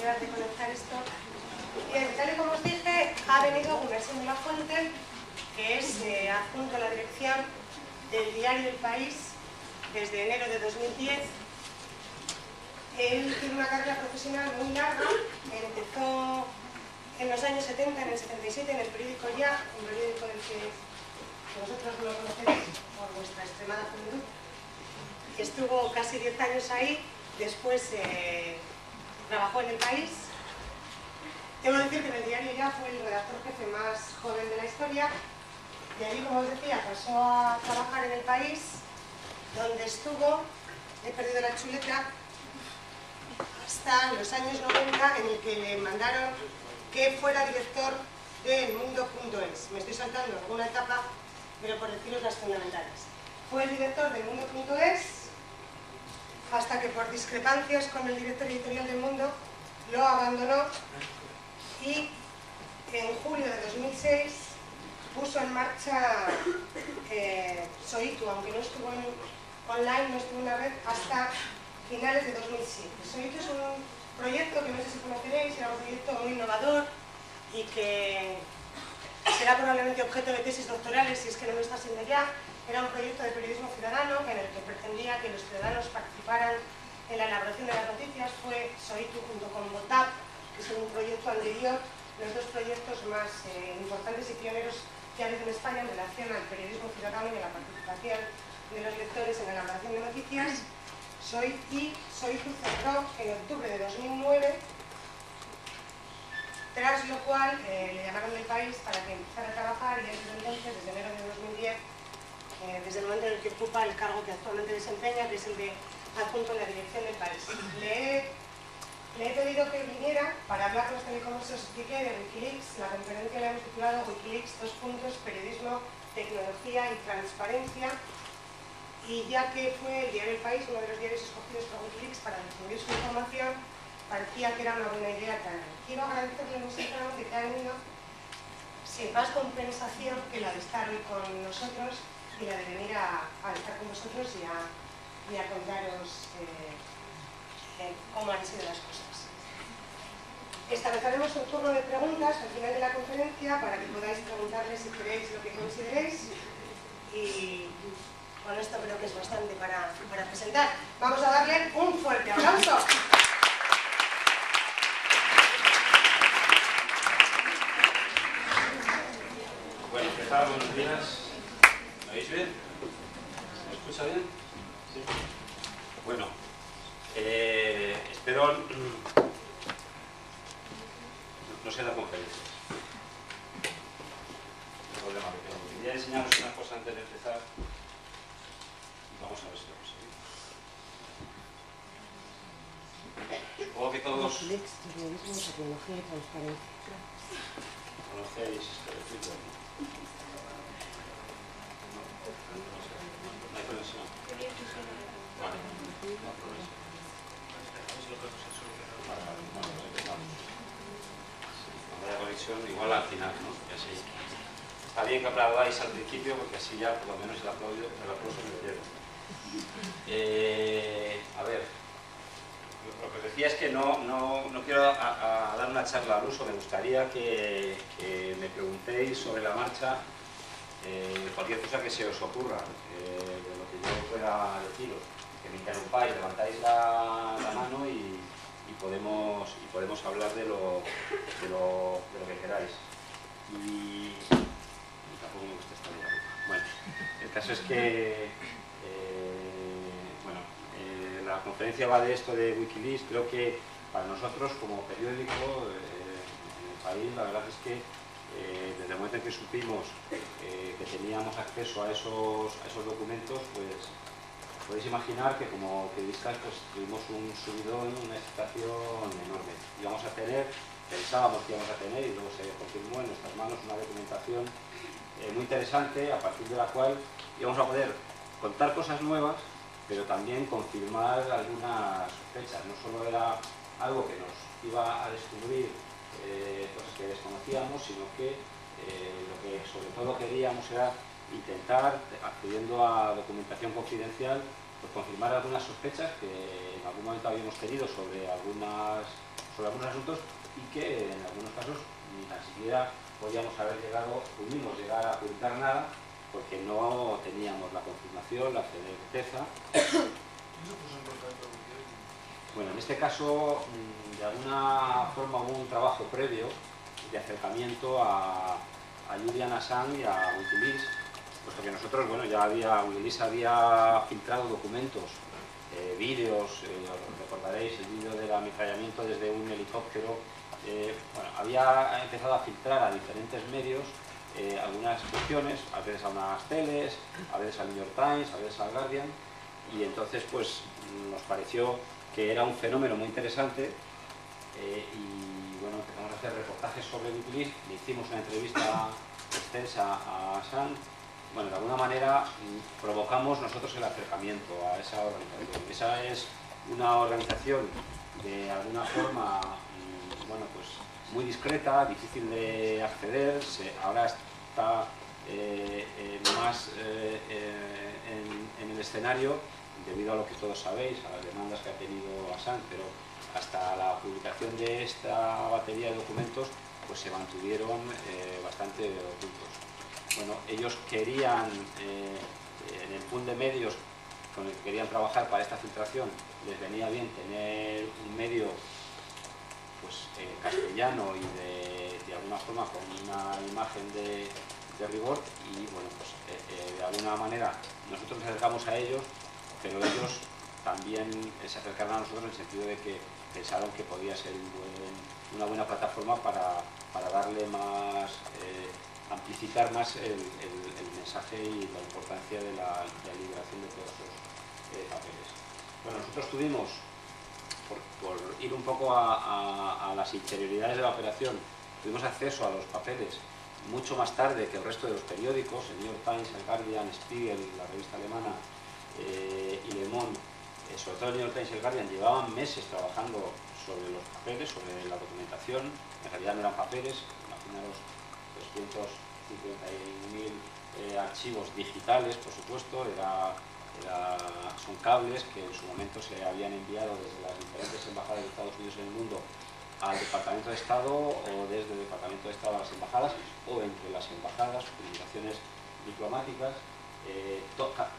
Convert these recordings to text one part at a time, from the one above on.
terminar de conectar esto. Bien, tal y como os dije, ha venido Gunnarsson de la Fuente, que es adjunto a la dirección del diario El País desde enero de 2010. Él tiene una carrera profesional muy larga, empezó en los años 70, en el 77, en el periódico Ya, un periódico del que vosotros no lo conocéis por vuestra extremada juventud. Estuvo casi 10 años ahí, después trabajó en El País. Debo decir que en el diario Ya fue el redactor jefe más joven de la historia. De ahí, como os decía, pasó a trabajar en El País, donde estuvo, he perdido la chuleta, hasta los años 90, en el que le mandaron que fuera director de elmundo.es. Me estoy saltando alguna etapa, pero por deciros las fundamentales. Fue el director de elmundo.es hasta que por discrepancias con el director editorial del Mundo lo abandonó y en julio de 2006 puso en marcha Soitu, aunque no estuvo online, no estuvo en la red hasta finales de 2007. Soitu es un proyecto que no sé si conoceréis, era un proyecto muy innovador y que será probablemente objeto de tesis doctorales, si es que no lo está siendo ya. Era un proyecto de periodismo ciudadano en el que pretendía que los ciudadanos participaran en la elaboración de las noticias. Fue Soitu junto con Botap, que es un proyecto anterior, los dos proyectos más importantes y pioneros que ha habido en España en relación al periodismo ciudadano y a la participación de los lectores en la elaboración de noticias. Soitu cerró en octubre de 2009, tras lo cual le llamaron del País para que empezara a trabajar, y desde entonces, desde enero de 2010, desde el momento en el que ocupa el cargo que actualmente desempeña, que es el de adjunto en la dirección del País. Le he pedido que viniera para hablarnos de cómo se os expliqué de Wikileaks. La conferencia la hemos titulado Wikileaks, periodismo, tecnología y transparencia. Y ya que fue el diario El País, uno de los diarios escogidos por Wikileaks para difundir su información, parecía que era una buena idea traerlo. Quiero agradecerle muy sinceramente que haya venido, sin más compensación que la de estar hoy con nosotros y la de venir a estar con vosotros y a contaros cómo han sido las cosas. Estableceremos un turno de preguntas al final de la conferencia para que podáis preguntarle si queréis lo que consideréis, y con esto creo que es bastante para presentar. Vamos a darle un fuerte aplauso. Bueno, ¿qué tal? Buenos días. ¿Me oís bien? ¿Me escucha bien? Sí. Bueno, espero no sea la conferencia. No hay problema que tengo. Quería enseñaros una cosa antes de empezar. Vamos a ver si lo conseguimos. Supongo que todos Wikileaks, periodismo, tecnología y transparencia. conocéis este filtro. No hay conexión. Vale, no hay conexión. Cuando haya conexión, igual al final, ¿no? Y así. Está bien que aplaudáis al principio, porque así ya por lo menos el aplauso me lleva. A ver, lo que os decía es que no quiero dar una charla al uso. Me gustaría que me preguntéis sobre la marcha cualquier cosa que se os ocurra, de lo que yo pueda deciros, que me interrumpáis, levantáis la mano y podemos hablar de lo que queráis. Y tampoco me gusta esta dinámica. Bueno, el caso es que la conferencia va de esto de Wikileaks. Creo que para nosotros como periódico en El País, la verdad es que desde el momento en que supimos que teníamos acceso a esos documentos, pues podéis imaginar que como periodistas pues tuvimos un subidón, una excitación enorme. Pensábamos que íbamos a tener, y luego se confirmó en nuestras manos una documentación muy interesante, a partir de la cual íbamos a poder contar cosas nuevas, pero también confirmar algunas sospechas. No solo era algo que nos iba a descubrir cosas que desconocíamos, sino que lo que sobre todo queríamos era intentar, accediendo a documentación confidencial, pues confirmar algunas sospechas que en algún momento habíamos tenido sobre algunas sobre algunos asuntos y que en algunos casos ni tan siquiera podíamos haber llegado, pudimos llegar a publicar nada porque no teníamos la confirmación, la certeza. Bueno, en este caso, de alguna forma hubo un trabajo previo de acercamiento a Julian Assange y a Wikileaks, puesto que nosotros, bueno, Wikileaks había filtrado documentos, vídeos, os recordaréis el vídeo del ametrallamiento desde un helicóptero, bueno, había empezado a filtrar a diferentes medios algunas cuestiones, a veces a unas teles, a veces al New York Times, a veces al Guardian, y entonces pues nos pareció que era un fenómeno muy interesante y bueno, empezamos a hacer reportajes sobre Wikileaks, le hicimos una entrevista extensa a Assange. Bueno, de alguna manera provocamos nosotros el acercamiento a esa organización. Esa es una organización de alguna forma, bueno, pues muy discreta, difícil de acceder, ahora está más en el escenario debido a lo que todos sabéis, a las demandas que ha tenido Assange, pero hasta la publicación de esta batería de documentos pues se mantuvieron bastante ocultos. Bueno, ellos querían, en el pool de medios con el que querían trabajar para esta filtración, les venía bien tener un medio pues, castellano y de alguna forma con una imagen de rigor y bueno, pues de alguna manera nosotros nos acercamos a ellos, pero ellos también se acercaron a nosotros en el sentido de que pensaron que podía ser una buena plataforma para darle más, amplificar más el mensaje y la importancia de la liberación de todos esos papeles. Bueno, nosotros tuvimos, por ir un poco a las interioridades de la operación, tuvimos acceso a los papeles mucho más tarde que el resto de los periódicos, el New York Times, el Guardian, Spiegel, la revista alemana y Le Monde, sobre todo el New York Times y el Guardian, llevaban meses trabajando sobre los papeles, sobre la documentación. En realidad no eran papeles, imaginaros 351.000 archivos digitales, por supuesto, son cables que en su momento se habían enviado desde las diferentes embajadas de Estados Unidos en el mundo al Departamento de Estado o desde el Departamento de Estado a las embajadas o entre las embajadas, comunicaciones diplomáticas.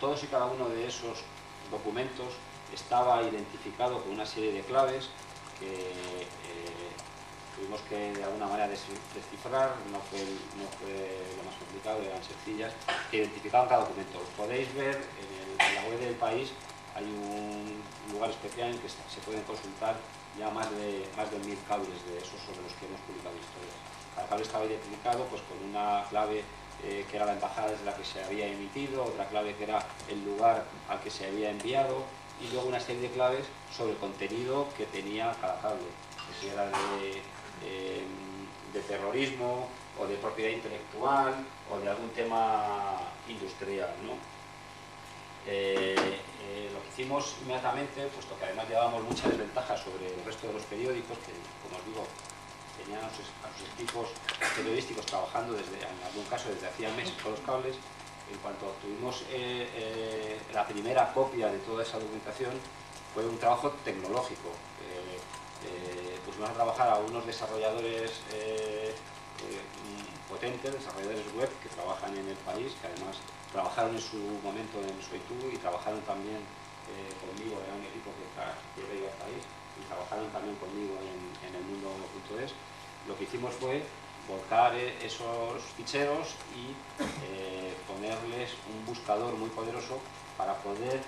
Todos y cada uno de esos documentos estaba identificado con una serie de claves que tuvimos que de alguna manera descifrar, no fue lo más complicado, eran sencillas, que identificaban cada documento. Lo podéis ver en la web del País, hay un lugar especial en el que se pueden consultar ya más de 1000 cables de esos sobre los que hemos publicado historias. Cada cable estaba identificado pues, con una clave que era la embajada desde la que se había emitido, otra clave que era el lugar al que se había enviado y luego una serie de claves sobre el contenido que tenía cada cable, que si era de terrorismo o de propiedad intelectual o de algún tema industrial, ¿no? Lo que hicimos inmediatamente, puesto que además llevábamos mucha desventaja sobre el resto de los periódicos, que como os digo, tenían a sus equipos periodísticos trabajando en algún caso desde hacía meses con los cables. En cuanto obtuvimos la primera copia de toda esa documentación, fue un trabajo tecnológico. Pusimos a trabajar a unos desarrolladores potentes, desarrolladores web que trabajan en el País, que además trabajaron en su momento en Soitu y trabajaron también conmigo, era un equipo que iba al País y trabajaron también conmigo en el mundo.es. Lo que hicimos fue volcar esos ficheros y ponerles un buscador muy poderoso para poder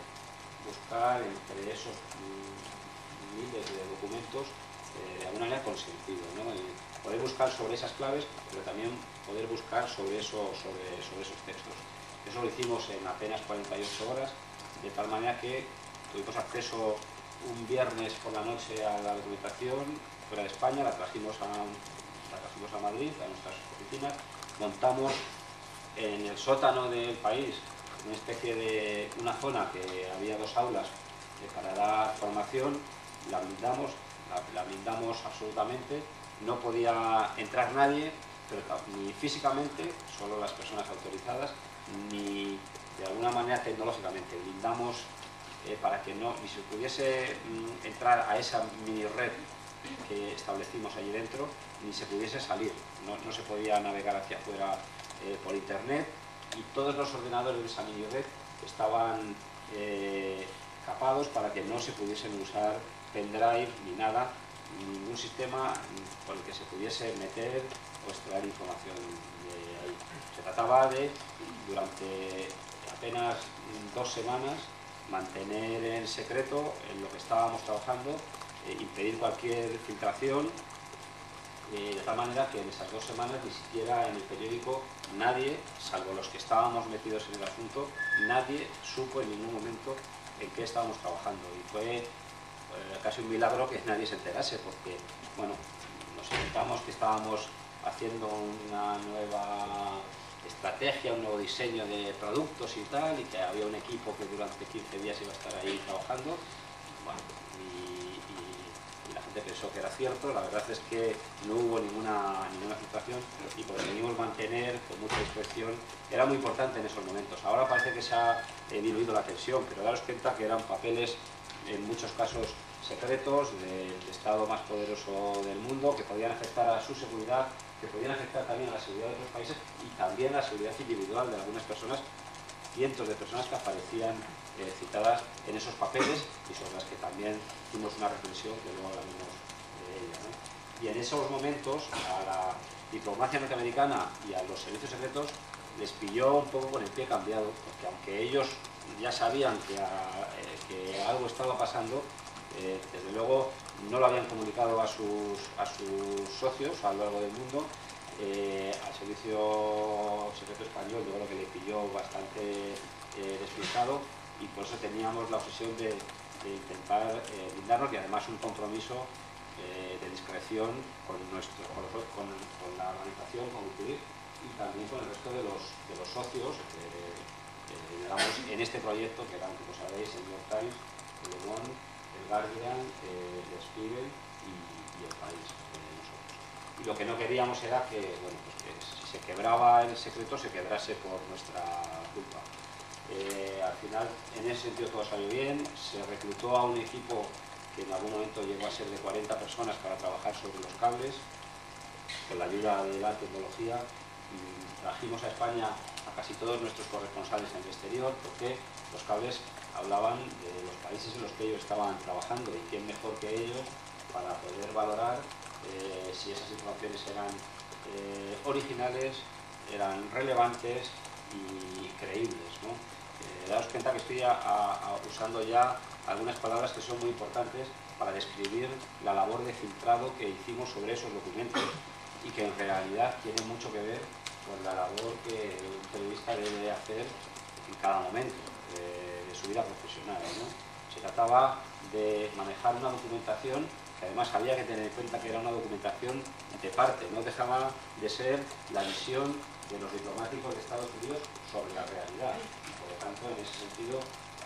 buscar entre esos miles de documentos de alguna manera con sentido, ¿no? Poder buscar sobre esas claves, pero también poder buscar sobre esos textos. Eso lo hicimos en apenas 48 horas, de tal manera que tuvimos acceso un viernes por la noche a la documentación fuera de España, la trajimos a Madrid, a nuestras oficinas, montamos en el sótano del País una especie de una zona que había 2 aulas para dar formación, la blindamos absolutamente, no podía entrar nadie, pero ni físicamente, solo las personas autorizadas, ni de alguna manera tecnológicamente, blindamos para que ni se pudiese entrar a esa mini red que establecimos allí dentro, ni se pudiese salir, no se podía navegar hacia afuera por internet, y todos los ordenadores de Sammy Red estaban capados para que no se pudiesen usar pendrive ni nada, ningún sistema por el que se pudiese meter o extraer información de ahí. Se trataba de, durante apenas 2 semanas, mantener en secreto en lo que estábamos trabajando, impedir cualquier filtración, de tal manera que en esas 2 semanas ni siquiera en el periódico nadie, salvo los que estábamos metidos en el asunto, nadie supo en ningún momento en qué estábamos trabajando, y fue casi un milagro que nadie se enterase, porque bueno, nos inventamos que estábamos haciendo una nueva estrategia, un nuevo diseño de productos y tal, y que había un equipo que durante 15 días iba a estar ahí trabajando. Bueno, y la gente pensó que era cierto. La verdad es que no hubo ninguna filtración, y conseguimos mantener con mucha discreción. Era muy importante en esos momentos. Ahora parece que se ha diluido la tensión, pero daros cuenta que eran papeles en muchos casos secretos del Estado más poderoso del mundo, que podían afectar a su seguridad, que podían afectar también a la seguridad de otros países y también a la seguridad individual de algunas personas, cientos de personas que aparecían citadas en esos papeles, y sobre las que también hicimos una reflexión que luego hablaremos de ella, ¿no? Y en esos momentos a la diplomacia norteamericana y a los servicios secretos les pilló un poco con el pie cambiado, porque aunque ellos ya sabían que algo estaba pasando, desde luego no lo habían comunicado a sus socios a lo largo del mundo. Al servicio secreto español yo creo que le pilló bastante despistado, y por eso teníamos la obsesión de intentar blindarnos, y además un compromiso de discreción con la organización, con Wikileaks, y también con el resto de los socios digamos, en este proyecto, que eran, como sabéis, el New York Times, el Le Monde, el Guardian, el Spiegel y el País, nosotros. Y lo que no queríamos era que, bueno, pues que si se quebraba el secreto, se quebrase por nuestra culpa. Al final, en ese sentido todo salió bien. Se reclutó a un equipo que en algún momento llegó a ser de 40 personas para trabajar sobre los cables, con la ayuda de la tecnología. Trajimos a España a casi todos nuestros corresponsales en el exterior, porque los cables hablaban de los países en los que ellos estaban trabajando, y quién mejor que ellos para poder valorar si esas informaciones eran originales, eran relevantes y creíbles, ¿no? Daos cuenta que estoy usando ya algunas palabras que son muy importantes para describir la labor de filtrado que hicimos sobre esos documentos, y que en realidad tiene mucho que ver con la labor que un periodista debe hacer en cada momento de su vida profesional, ¿no? Se trataba de manejar una documentación que además había que tener en cuenta que era una documentación de parte, no dejaba de ser la visión de los diplomáticos de Estados Unidos sobre la realidad, y por lo tanto en ese sentido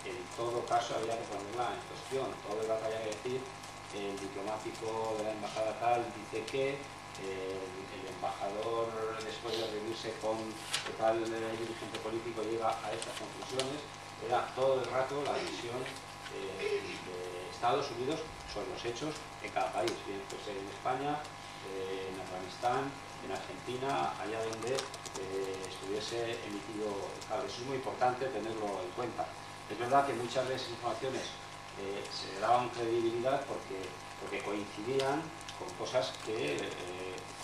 en todo caso había que ponerla en cuestión. Todo el rato había que decir: el diplomático de la embajada tal dice que, el embajador, después de reunirse con tal dirigente político, llega a estas conclusiones. Era todo el rato la visión de Estados Unidos sobre los hechos en cada país, bien fuese en España, en Afganistán, en Argentina, allá donde estuviese emitido el cable. Eso es muy importante tenerlo en cuenta. Es verdad que muchas de esas informaciones se le daban credibilidad porque coincidían con cosas que,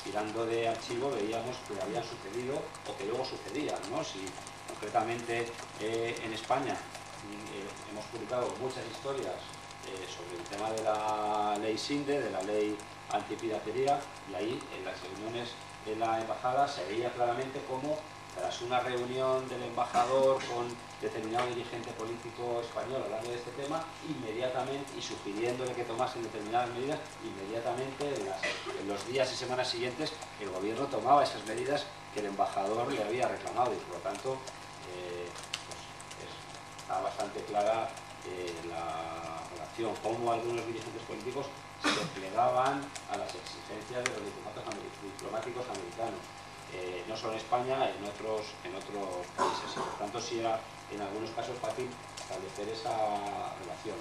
tirando de archivo, veíamos que habían sucedido o que luego sucedían, ¿no? Si concretamente en España hemos publicado muchas historias sobre el tema de la ley SINDE, de la ley antipiratería, y ahí en las reuniones de la embajada se veía claramente cómo, tras una reunión del embajador con determinado dirigente político español hablando de este tema, inmediatamente, y sugiriéndole que tomasen determinadas medidas, inmediatamente en los días y semanas siguientes el gobierno tomaba esas medidas que el embajador le había reclamado, y por lo tanto pues está bastante clara la relación, cómo algunos dirigentes políticos se plegaban a las exigencias de los diplomáticos americanos, no solo en España, en otros países, y por tanto sí era en algunos casos fácil establecer esa relación.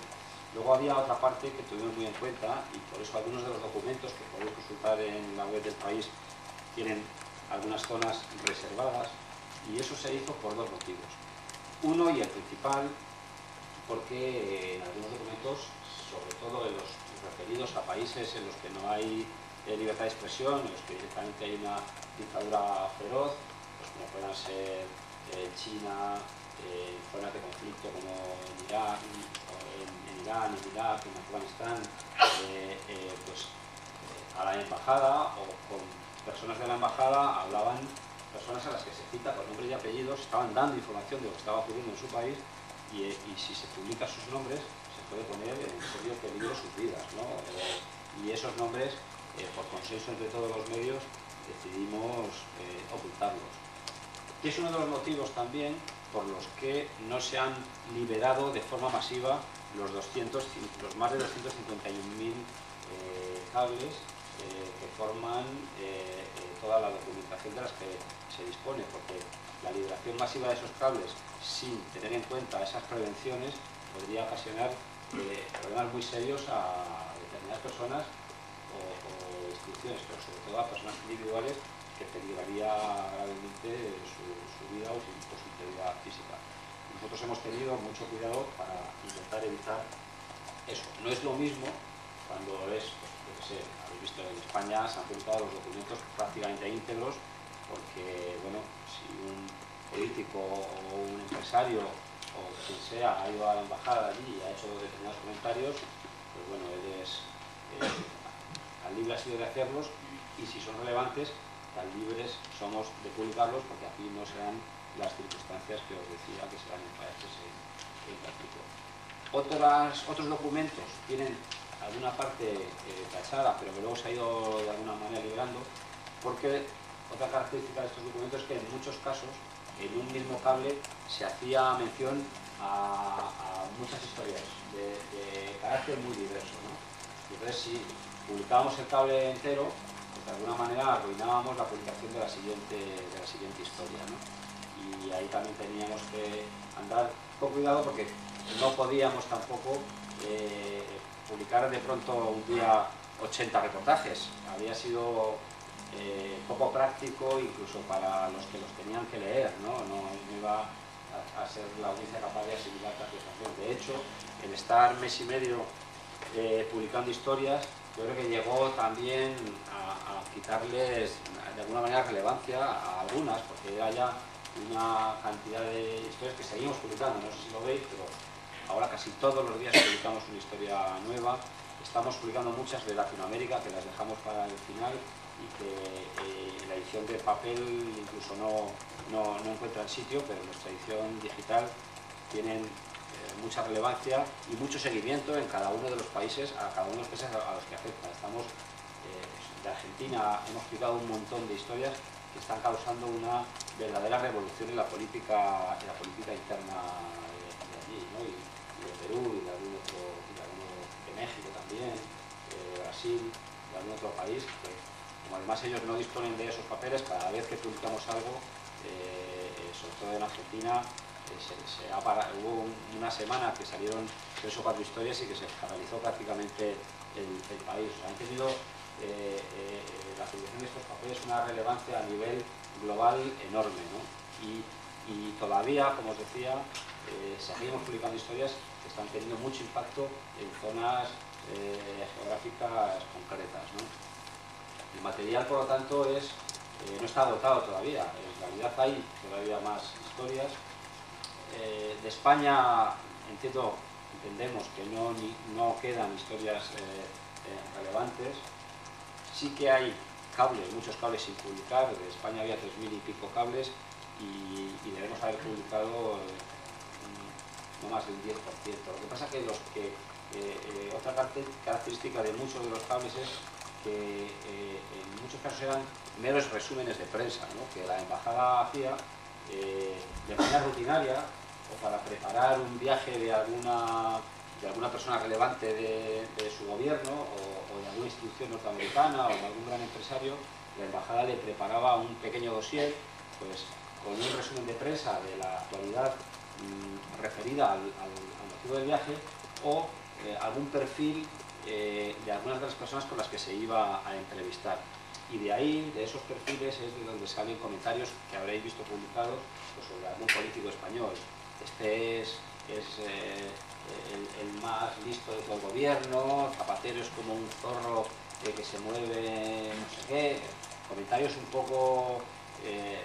Luego había otra parte que tuvimos muy en cuenta, y por eso algunos de los documentos que podéis consultar en la web del país tienen algunas zonas reservadas, y eso se hizo por dos motivos. Uno, y el principal, porque en algunos documentos, sobre todo en los referidos a países en los que no hay libertad de expresión, en los que directamente hay una dictadura feroz, pues como puedan ser China, zonas de conflicto como en Irak, en Irán, en Irak, en Afganistán, a la embajada o con personas de la embajada hablaban personas a las que se cita con nombres y apellidos, estaban dando información de lo que estaba ocurriendo en su país, y si se publican sus nombres se puede poner en serio peligro sus vidas, ¿no? Y esos nombres, por consenso entre todos los medios, decidimos ocultarlos. Y es uno de los motivos también por los que no se han liberado de forma masiva los más de 251.000 cables que forman toda la documentación de las que se dispone, porque la liberación masiva de esos cables sin tener en cuenta esas prevenciones podría ocasionar problemas muy serios a determinadas personas o instituciones, pero sobre todo a personas individuales, que peligraría gravemente su vida o su integridad física. Nosotros hemos tenido mucho cuidado para intentar evitar eso. No es lo mismo cuando es, yo qué sé, habéis visto en España se han publicado los documentos prácticamente íntegros, porque, bueno, si un político o un empresario o quien sea ha ido a la embajada allí y ha hecho determinados comentarios, pues bueno, él es tan libre ha sido de hacerlos, y si son relevantes, tan libres somos de publicarlos, porque aquí no se dan las circunstancias que os decía que se dan en países en práctico. Otros documentos tienen alguna parte tachada, pero que luego se ha ido de alguna manera liberando, porque otra característica de estos documentos es que en muchos casos en un mismo cable se hacía mención a muchas historias de carácter muy diverso, ¿no? Y entonces, si publicábamos el cable entero, pues de alguna manera arruinábamos la publicación de la siguiente historia, ¿no? Y ahí también teníamos que andar con cuidado, porque no podíamos tampoco publicar de pronto un día 80 reportajes. Había sido poco práctico incluso para los que los tenían que leer, ¿no? No iba a ser la audiencia capaz de asimilar tanta información. De hecho, el estar mes y medio publicando historias, yo creo que llegó también a quitarles de alguna manera relevancia a algunas, porque era ya una cantidad de historias que seguimos publicando. No sé si lo veis, pero ahora casi todos los días publicamos una historia nueva. Estamos publicando muchas de Latinoamérica, que las dejamos para el final, y que la edición de papel incluso no encuentra el sitio, pero nuestra edición digital tienen mucha relevancia y mucho seguimiento en cada uno de los países, a cada uno de los países a los que afecta. Estamos de Argentina, hemos publicado un montón de historias que están causando una verdadera revolución en la política interna de allí, ¿no? Y de Perú, y de algún otro, de México también, de Brasil, de algún otro país, que como además ellos no disponen de esos papeles, cada vez que publicamos algo, sobre todo en Argentina, hubo una semana que salieron 3 o 4 historias y que se paralizó prácticamente el país. O sea, han tenido la publicación de estos papeles una relevancia a nivel global enorme, ¿no? Y todavía, como os decía, seguimos publicando historias que están teniendo mucho impacto en zonas geográficas concretas, ¿no? El material, por lo tanto, no está agotado todavía. En realidad hay todavía más historias. De España entendemos que no quedan historias relevantes. Sí que hay cables, muchos cables sin publicar. De España había 3.000 y pico cables, y debemos haber publicado no más del 10%. Lo que pasa es que otra característica de muchos de los cables es que en muchos casos eran meros resúmenes de prensa, ¿no? Que la embajada hacía de manera rutinaria, o para preparar un viaje de alguna persona relevante de su gobierno, o de alguna institución norteamericana, o de algún gran empresario. La embajada le preparaba un pequeño dossier, pues, con un resumen de prensa de la actualidad referida al motivo del viaje, o algún perfil de algunas de las personas con las que se iba a entrevistar. Y de ahí, de esos perfiles, es de donde salen comentarios que habréis visto publicados pues, sobre algún político español. Este es el más listo de todo el gobierno, Zapatero es como un zorro que se mueve no sé qué. Comentarios un poco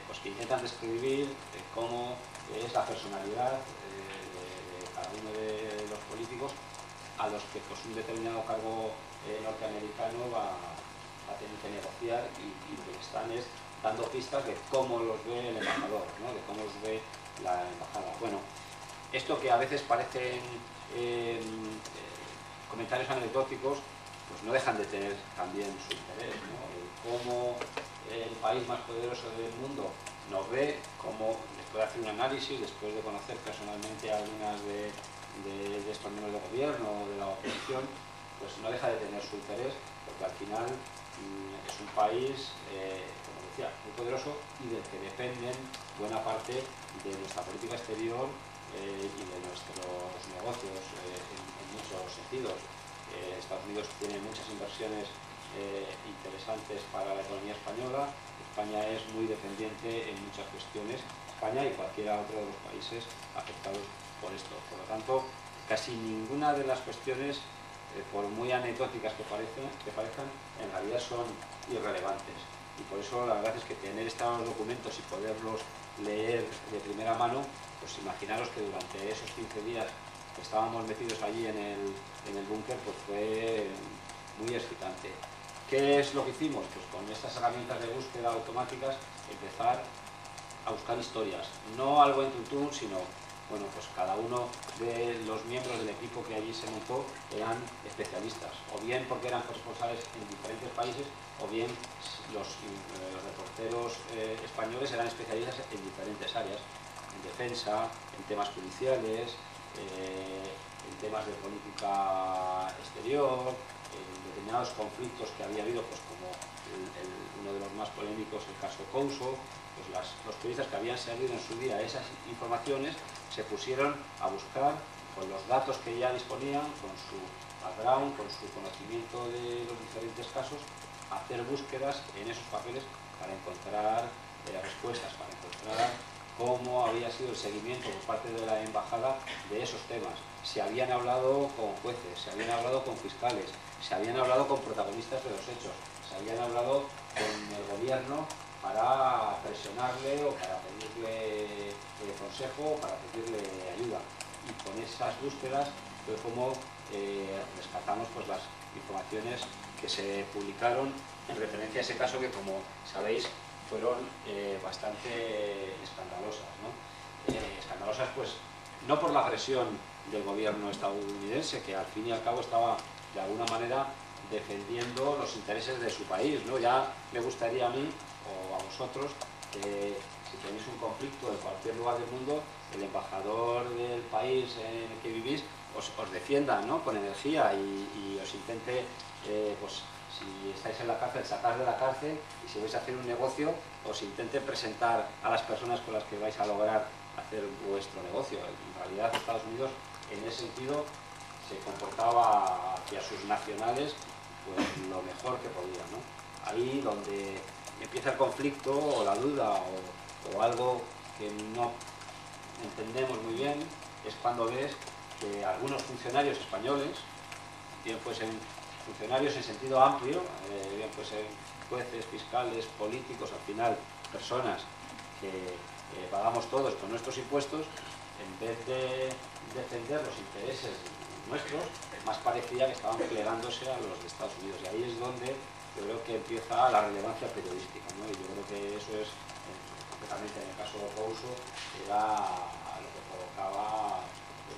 pues que intentan describir cómo es la personalidad de cada uno de los políticos a los que pues, un determinado cargo norteamericano va a tener que negociar y lo que están es dando pistas de cómo los ve el embajador, ¿no? De cómo los ve la embajada. Bueno, esto que a veces parecen comentarios anecdóticos, pues no dejan de tener también su interés, ¿no? Cómo el país más poderoso del mundo nos ve, cómo después de hacer un análisis, después de conocer personalmente a algunas de estos miembros del gobierno o de la oposición, pues no deja de tener su interés, porque al final es un país, como decía, muy poderoso y del que dependen buena parte de nuestra política exterior y de nuestros negocios en muchos sentidos. Estados Unidos tiene muchas inversiones interesantes para la economía española. España es muy dependiente en muchas cuestiones, España y cualquiera otro de los países afectados por esto. Por lo tanto, casi ninguna de las cuestiones, por muy anecdóticas que parezcan, en realidad son irrelevantes. Y por eso la verdad es que tener estos documentos y poderlos leer de primera mano, pues imaginaros que durante esos 15 días que estábamos metidos allí en el búnker, pues fue muy excitante. ¿Qué es lo que hicimos? Pues con estas herramientas de búsqueda automáticas empezar a buscar historias, no algo en tuntún, sino, bueno, pues cada uno de los miembros del equipo que allí se montó eran especialistas, o bien porque eran corresponsales en diferentes países, o bien los reporteros españoles eran especialistas en diferentes áreas, en defensa, en temas judiciales, en temas de política exterior, en determinados conflictos que había habido, pues como uno de los más polémicos, el caso Couso. Pues los periodistas que habían seguido en su día esas informaciones se pusieron a buscar con los datos que ya disponían, con su background, con su conocimiento de los diferentes casos, a hacer búsquedas en esos papeles para encontrar respuestas, para encontrar cómo había sido el seguimiento por parte de la embajada de esos temas. Se habían hablado con jueces, se habían hablado con fiscales, se habían hablado con protagonistas de los hechos, se habían hablado con el gobierno para presionarle o para pedirle consejo o para pedirle ayuda. Y con esas búsquedas fue como rescatamos pues, las informaciones que se publicaron en referencia a ese caso que, como sabéis, fueron bastante escandalosas, ¿no? Escandalosas pues no por la presión del gobierno estadounidense, que al fin y al cabo estaba de alguna manera defendiendo los intereses de su país, ¿no? Ya me gustaría a mí o a vosotros que si tenéis un conflicto en cualquier lugar del mundo, el embajador del país en el que vivís os defienda, ¿no? Con energía y os intente, pues si estáis en la cárcel, sacar de la cárcel, y si vais a hacer un negocio, os intente presentar a las personas con las que vais a lograr hacer vuestro negocio. En realidad Estados Unidos en ese sentido se comportaba hacia sus nacionales pues lo mejor que podía, ¿no? Ahí donde empieza el conflicto o la duda o algo que no entendemos muy bien es cuando ves que algunos funcionarios españoles, bien fuesen funcionarios en sentido amplio, bien fuesen jueces, fiscales, políticos, al final personas que pagamos todos con nuestros impuestos, en vez de defender los intereses nuestros, más parecía que estaban plegándose a los de Estados Unidos. Y ahí es donde yo creo que empieza la relevancia periodística, ¿no? Y yo creo que eso es, concretamente en el caso de Couso, era lo que provocaba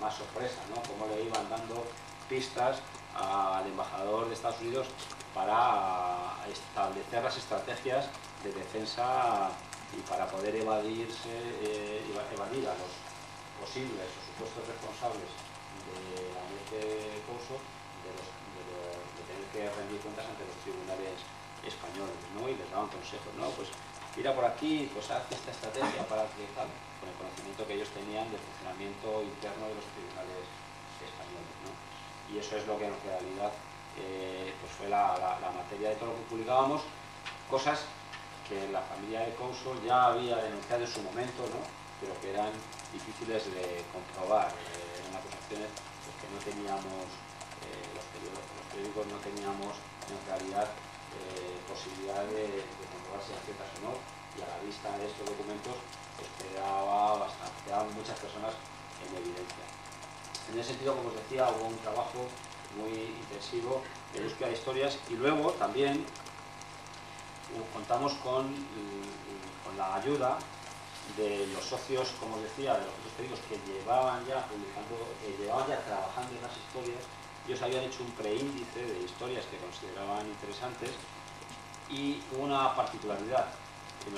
más sorpresa, ¿no? Cómo le iban dando pistas al embajador de Estados Unidos para establecer las estrategias de defensa y para poder evadir a los posibles o supuestos responsables de la muerte de Couso de tener que rendir cuentas ante los tribunales españoles, ¿no? Y les daban consejos, ¿no? Pues mira por aquí, pues haz esta estrategia para que tal, con el conocimiento que ellos tenían del funcionamiento interno de los tribunales españoles, ¿no? y eso es lo que en realidad pues fue la materia de todo lo que publicábamos, cosas que la familia de Couso ya había denunciado en su momento, ¿no? Pero que eran difíciles de comprobar, eran acusaciones pues, que no teníamos, los periódicos no teníamos en realidad posibilidad de comprobar si eran ciertas o no, y a la vista de estos documentos pues, quedaban muchas personas en evidencia. En ese sentido, como os decía, hubo un trabajo muy intensivo de búsqueda de historias, y luego también contamos con la ayuda de los socios, como os decía, de los otros periódicos que llevaban ya trabajando en las historias. Ellos habían hecho un preíndice de historias que consideraban interesantes, y hubo una particularidad, que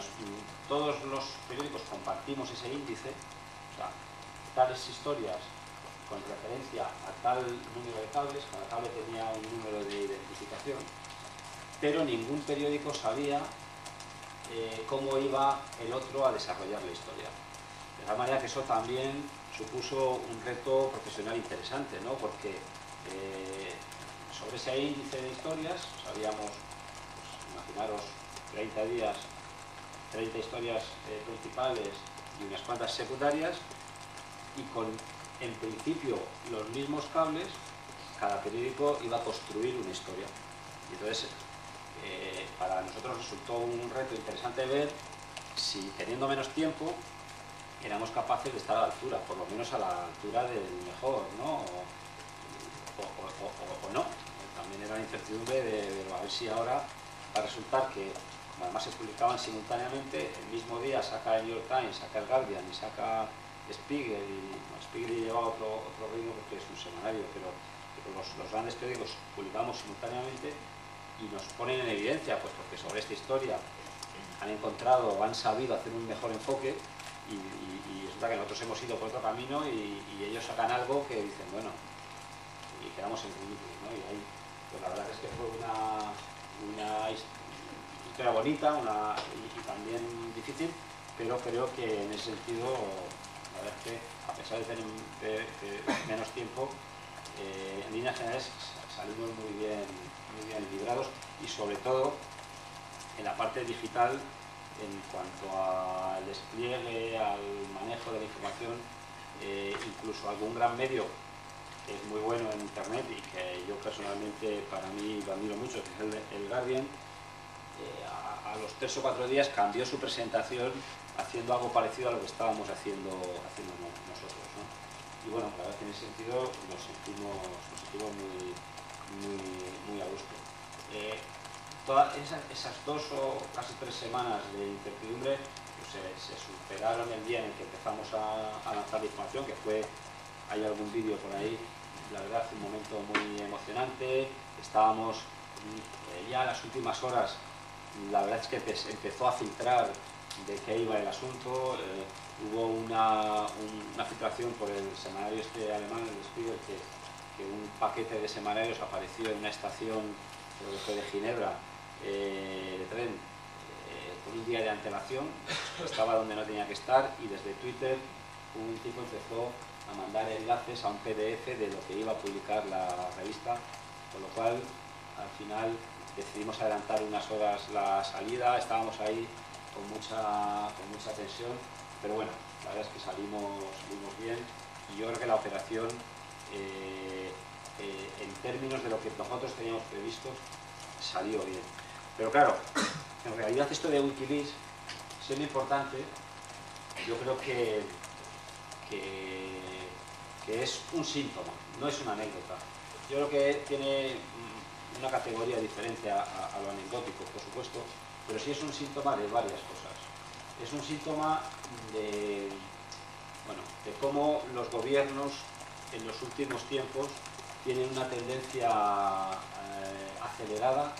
todos los periódicos compartimos ese índice, o sea, tales historias con referencia a tal número de cables, cada cable tenía un número de identificación, pero ningún periódico sabía cómo iba el otro a desarrollar la historia. De tal manera que eso también supuso un reto profesional interesante, ¿no? Porque sobre ese índice de historias sabíamos, pues, imaginaros, 30 días, 30 historias principales y unas cuantas secundarias, y con, en principio, los mismos cables, cada periódico iba a construir una historia. Y entonces, para nosotros resultó un reto interesante ver si, teniendo menos tiempo, éramos capaces de estar a la altura, por lo menos a la altura del mejor, ¿no? O no. También era la incertidumbre de a ver si ahora va a resultar que, como además se publicaban simultáneamente, el mismo día saca el New York Times, saca el Guardian y saca Spiegel, y Spiegel lleva otro ritmo porque es un semanario, pero los grandes periódicos publicamos simultáneamente y nos ponen en evidencia, pues porque sobre esta historia han encontrado o han sabido hacer un mejor enfoque, y resulta que nosotros hemos ido por otro camino y ellos sacan algo que dicen, bueno, y quedamos en ridículo, ¿no? Y ahí, pues la verdad es que fue una historia bonita y también difícil, pero creo que en ese sentido, la verdad es que a pesar de tener menos tiempo, en líneas generales salimos muy bien librados, y sobre todo en la parte digital, en cuanto al despliegue, al manejo de la información, incluso algún gran medio que es muy bueno en internet y que yo personalmente, para mí, lo admiro mucho, que es el Guardian, a los 3 o 4 días cambió su presentación haciendo algo parecido a lo que estábamos haciendo nosotros, ¿no? Y bueno, la verdad es que en ese sentido nos sentimos muy a gusto. Todas esas 2 o casi 3 semanas de incertidumbre pues, se superaron el día en el que empezamos a lanzar la información, que fue, hay algún vídeo por ahí, la verdad fue un momento muy emocionante. Estábamos ya en las últimas horas, la verdad es que empezó a filtrar de qué iba el asunto. Hubo una filtración por el semanario alemán, el Spiegel, que un paquete de semanarios apareció en una estación, creo que fue de Ginebra, de tren, con un día de antelación, estaba donde no tenía que estar, y desde Twitter un tipo empezó a mandar enlaces a un PDF de lo que iba a publicar la revista, con lo cual al final decidimos adelantar unas horas la salida. Estábamos ahí con mucha tensión, pero bueno, la verdad es que salimos bien, y yo creo que la operación, en términos de lo que nosotros teníamos previsto, salió bien. Pero claro, en realidad esto de Wikileaks, siendo importante, yo creo que es un síntoma, no es una anécdota. Yo creo que tiene una categoría diferente a lo anecdótico, por supuesto, pero sí es un síntoma de varias cosas. Es un síntoma de cómo los gobiernos en los últimos tiempos tienen una tendencia acelerada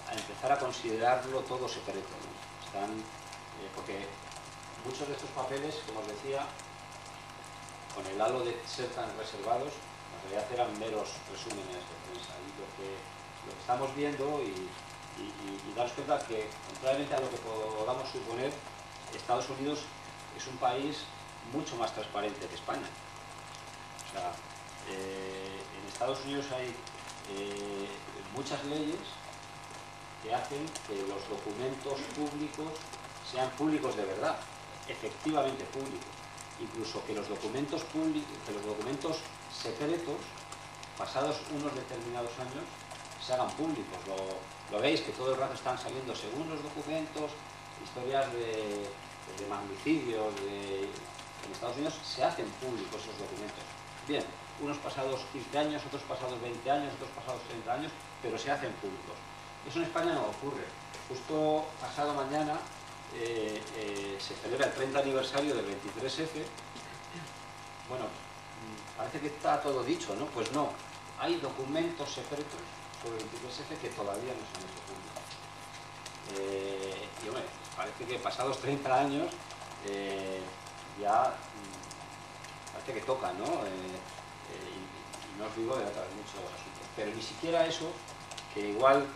a empezar a considerarlo todo secreto, ¿no? Porque muchos de estos papeles, como os decía, con el halo de ser tan reservados, en realidad eran meros resúmenes de prensa. Y lo que estamos viendo, y daros cuenta que, contrariamente a lo que podamos suponer, Estados Unidos es un país mucho más transparente que España. O sea, en Estados Unidos hay muchas leyes que hacen que los documentos públicos sean públicos de verdad, efectivamente públicos. Incluso que los documentos secretos, pasados unos determinados años, se hagan públicos. Lo veis que todo el rato están saliendo, según los documentos, historias de magnicidios en Estados Unidos, se hacen públicos esos documentos. Bien, unos pasados 15 años, otros pasados 20 años, otros pasados 30 años, pero se hacen públicos. Eso en España no ocurre. Justo pasado mañana se celebra el 30 aniversario del 23F. Bueno, parece que está todo dicho, ¿no? Pues no, hay documentos secretos sobre el 23F que todavía no se han hecho públicos. Y hombre, parece que pasados 30 años ya parece que toca, ¿no? Y no os digo de tratar muchos asuntos. Pero ni siquiera eso, que igual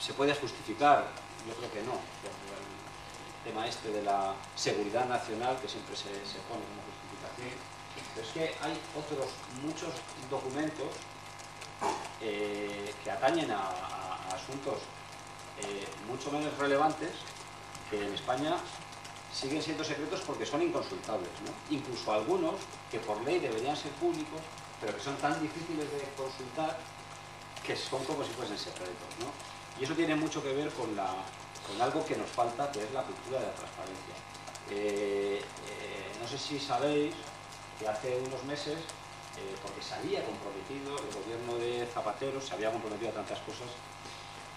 se puede justificar, yo creo que no, por el tema este de la seguridad nacional, que siempre se pone como justificación. Pero es que hay otros muchos documentos que atañen a asuntos mucho menos relevantes, que en España siguen siendo secretos porque son inconsultables, ¿no? Incluso algunos que por ley deberían ser públicos, pero que son tan difíciles de consultar que son como si fuesen secretos, ¿no? Y eso tiene mucho que ver con algo que nos falta, que es la cultura de la transparencia. No sé si sabéis que hace unos meses, porque se había comprometido, el gobierno de Zapatero se había comprometido a tantas cosas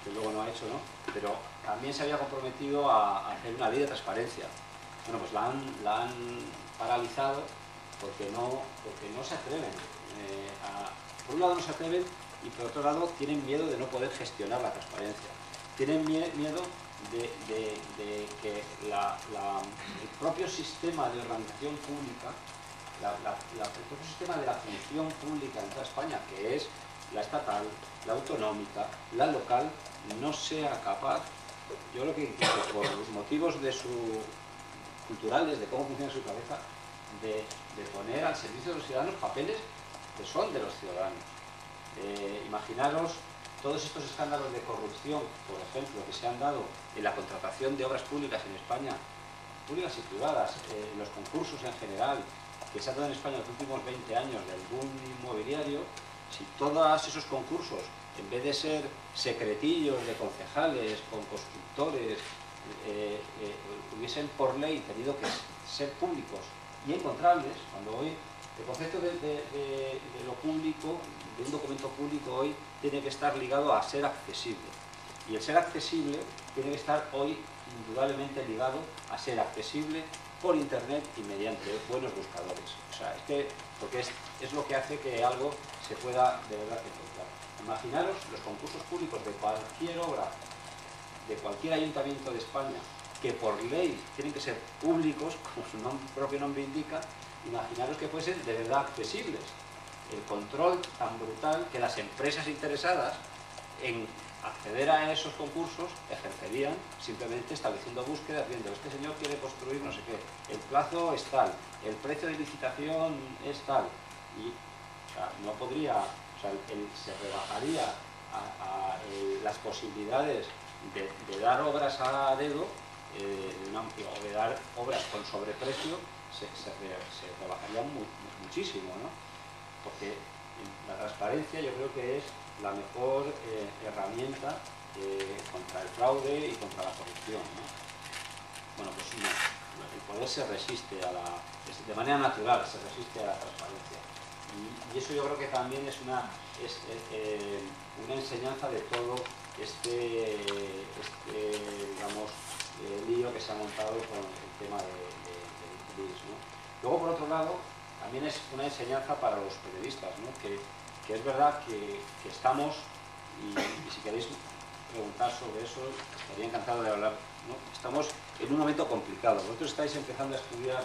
que luego no ha hecho, ¿no? Pero también se había comprometido a hacer una ley de transparencia. Bueno, pues la han paralizado porque no se atreven. Por un lado no se atreven y por otro lado tienen miedo de no poder gestionar la transparencia. Tienen miedo de que el propio sistema de organización pública, el propio sistema de la función pública en toda España, que es la estatal, la autonómica, la local, no sea capaz, yo creo que incluso por los motivos culturales, de cómo funciona su cabeza, de poner al servicio de los ciudadanos papeles que son de los ciudadanos. Imaginaros todos estos escándalos de corrupción, por ejemplo, que se han dado en la contratación de obras públicas en España, públicas y privadas, los concursos en general, que se han dado en España en los últimos 20 años del boom inmobiliario. Si todos esos concursos, en vez de ser secretillos de concejales con constructores, hubiesen por ley tenido que ser públicos y encontrables, cuando hoy el concepto de lo público, de un documento público hoy, tiene que estar ligado a ser accesible. Y el ser accesible tiene que estar hoy indudablemente ligado a ser accesible por internet y mediante buenos buscadores. O sea, porque es lo que hace que algo se pueda de verdad encontrar. Imaginaros los concursos públicos de cualquier obra, de cualquier ayuntamiento de España, que por ley tienen que ser públicos, como su propio nombre indica. Imaginaros que fuesen de verdad accesibles. El control tan brutal que las empresas interesadas en acceder a esos concursos ejercerían simplemente estableciendo búsquedas, viendo este señor quiere construir no sé qué, el plazo es tal, el precio de licitación es tal, y o sea, no podría, o sea, se rebajaría las posibilidades de dar obras a dedo, o de dar obras con sobreprecio, se rebajarían muchísimo, ¿no? Porque la transparencia yo creo que es la mejor herramienta contra el fraude y contra la corrupción, ¿no? Bueno, pues no, el poder se resiste de manera natural, se resiste a la transparencia. Y eso yo creo que también es una enseñanza de todo digamos, lío que se ha montado con el tema del Wikileaks, ¿no? Luego, por otro lado, también es una enseñanza para los periodistas, ¿no? Que es verdad que estamos, y si queréis preguntar sobre eso, estaría encantado de hablar, ¿no? Estamos en un momento complicado. Vosotros estáis empezando a estudiar,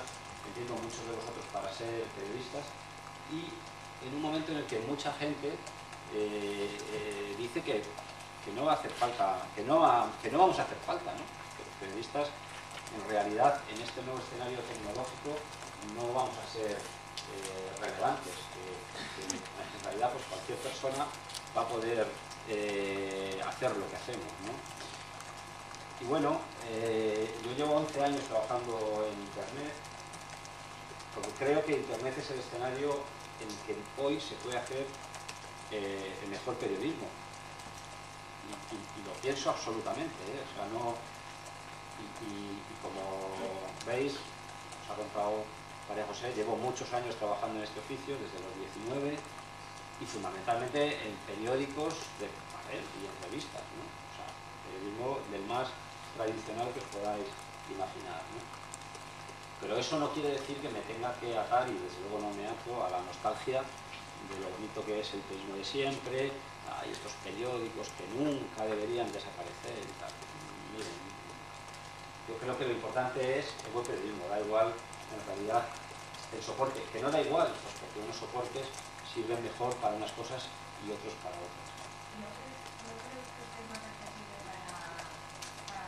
entiendo muchos de vosotros, para ser periodistas, y en un momento en el que mucha gente dice que no va a hacer falta, que no vamos a hacer falta, ¿no? Que los periodistas, en realidad, en este nuevo escenario tecnológico, no vamos a ser relevantes, que en realidad pues cualquier persona va a poder hacer lo que hacemos, ¿no? Y bueno, yo llevo 11 años trabajando en Internet, porque creo que Internet es el escenario en el que hoy se puede hacer el mejor periodismo. Y lo pienso absolutamente, ¿eh? O sea, no... Y como veis, os ha contado María José, llevo muchos años trabajando en este oficio, desde los 19, y fundamentalmente en periódicos de papel y en revistas, ¿no? O sea, periodismo del más tradicional que os podáis imaginar, ¿no? Pero eso no quiere decir que me tenga que atar, y desde luego no me ato, a la nostalgia de lo bonito que es el periodismo de siempre. Hay estos periódicos que nunca deberían desaparecer y tal. Miren, yo creo que lo importante es el buen periodismo, da igual en realidad el soporte, que no da igual, pues porque unos soportes sirven mejor para unas cosas y otros para otras. ¿No crees que es más accesible para la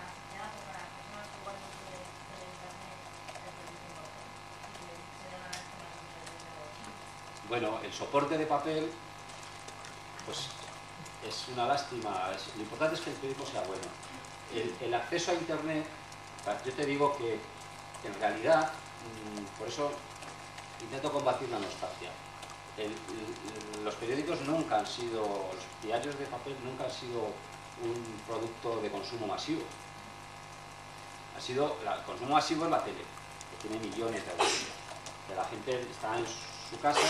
sociedad o para las personas que igual no tienen internet el periodismo y que se le van a estar más de Bueno, el soporte de papel, pues es una lástima. Lo importante es que el periodismo sea bueno. El acceso a Internet, yo te digo que en realidad, por eso intento combatir la nostalgia. Los periódicos nunca han sido, los diarios de papel nunca han sido un producto de consumo masivo. El consumo masivo es la tele, que tiene millones de audiencias. Que la gente está en su casa,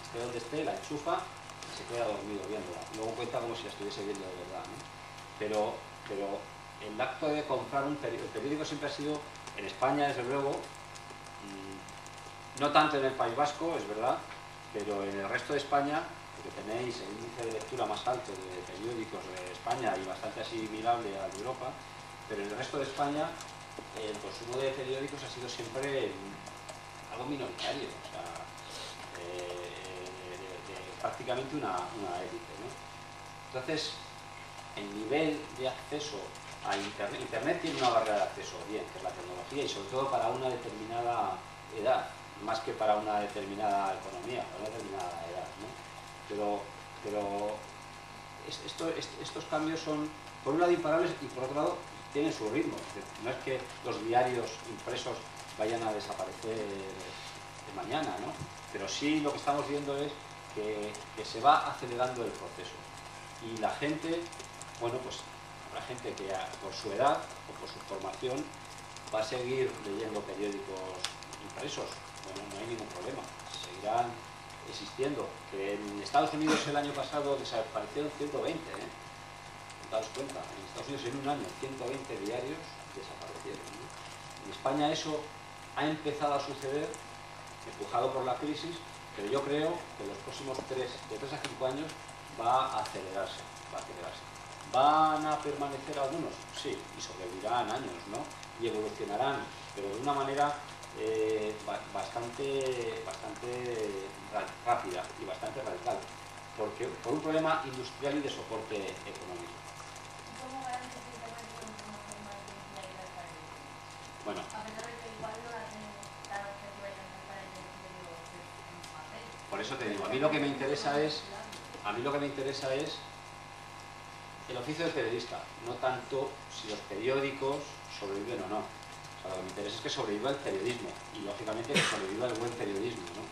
esté donde esté, la enchufa y se queda dormido viéndola. Luego cuenta como si la estuviese viendo de verdad, ¿no? Pero el acto de comprar el periódico siempre ha sido, en España desde luego, no tanto en el País Vasco, es verdad, pero en el resto de España, porque tenéis el índice de lectura más alto de periódicos de España y bastante asimilable al de Europa, pero en el resto de España el consumo de periódicos ha sido siempre algo minoritario, o sea, prácticamente una élite, ¿no? Entonces, el nivel de acceso a Internet tiene una barrera de acceso, bien, que es la tecnología, y sobre todo para una determinada edad, más que para una determinada economía, para una determinada edad, ¿no? Pero estos cambios son, por un lado, imparables y por otro lado, tienen su ritmo. No es que los diarios impresos vayan a desaparecer de mañana, ¿no? Pero sí lo que estamos viendo es que se va acelerando el proceso. Y la gente, bueno, pues habrá gente que por su edad o por su formación va a seguir leyendo periódicos impresos. Bueno, no hay ningún problema, seguirán existiendo. Que en Estados Unidos el año pasado desaparecieron 120, ¿eh? Daos cuenta, en Estados Unidos en un año 120 diarios desaparecieron, ¿no? En España eso ha empezado a suceder, empujado por la crisis, pero yo creo que en los próximos de 3 a 5 años va a acelerarse, ¿Van a permanecer algunos? Sí, y sobrevivirán años, ¿no? Y evolucionarán, pero de una manera bastante rápida y bastante radical, porque por un problema industrial y de soporte económico. ¿Cómo garantiza Internet que es una forma de limpia y transparente? Bueno, A pesar de que igual no la tenemos tan objetiva y tan transparente en papel. por eso te digo, a mí lo que me interesa es el oficio del periodista, no tanto si los periódicos sobreviven o no. O sea, lo que me interesa es que sobreviva el periodismo y, lógicamente, que sobreviva el buen periodismo, ¿no?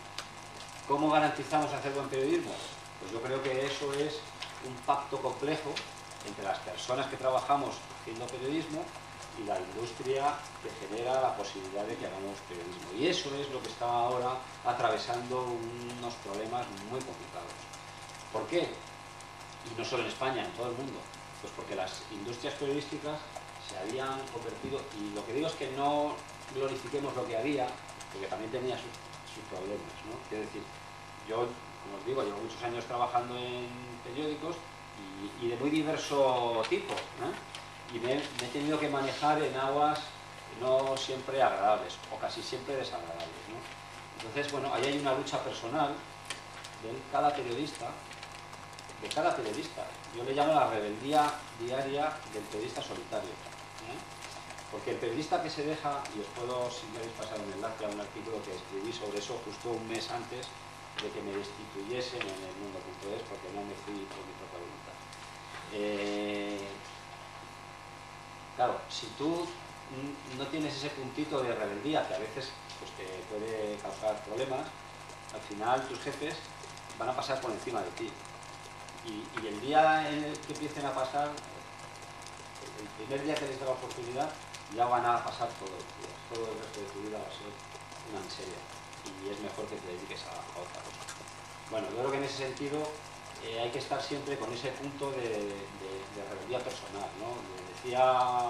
¿Cómo garantizamos hacer buen periodismo? Pues yo creo que eso es un pacto complejo entre las personas que trabajamos haciendo periodismo y la industria que genera la posibilidad de que hagamos periodismo. Y eso es lo que está ahora atravesando unos problemas muy complicados. ¿Por qué? Y no solo en España, en todo el mundo. Pues porque las industrias periodísticas se habían convertido, y lo que digo es que no glorifiquemos lo que había, porque también tenía sus problemas, ¿no? Quiero decir, yo, como os digo, llevo muchos años trabajando en periódicos y de muy diverso tipo, ¿no? Y me he tenido que manejar en aguas no siempre agradables, o casi siempre desagradables, ¿no? Entonces, bueno, ahí hay una lucha personal de cada periodista, yo le llamo la rebeldía diaria del periodista solitario, ¿eh? Porque el periodista que se deja, y os puedo, si queréis pasar un enlace a un artículo que escribí sobre eso justo un mes antes de que me destituyesen en el mundo.es, porque no me fui por mi propia voluntad. Claro, si tú no tienes ese puntito de rebeldía que a veces pues, te puede causar problemas, al final tus jefes van a pasar por encima de ti. Y el día en el que empiecen a pasar, el primer día que les dé la oportunidad, ya van a pasar todos los días. Todo el resto de tu vida va a ser una miseria. Y es mejor que te dediques a otra cosa. Bueno, yo creo que en ese sentido hay que estar siempre con ese punto de rebeldía personal, ¿no? Me decía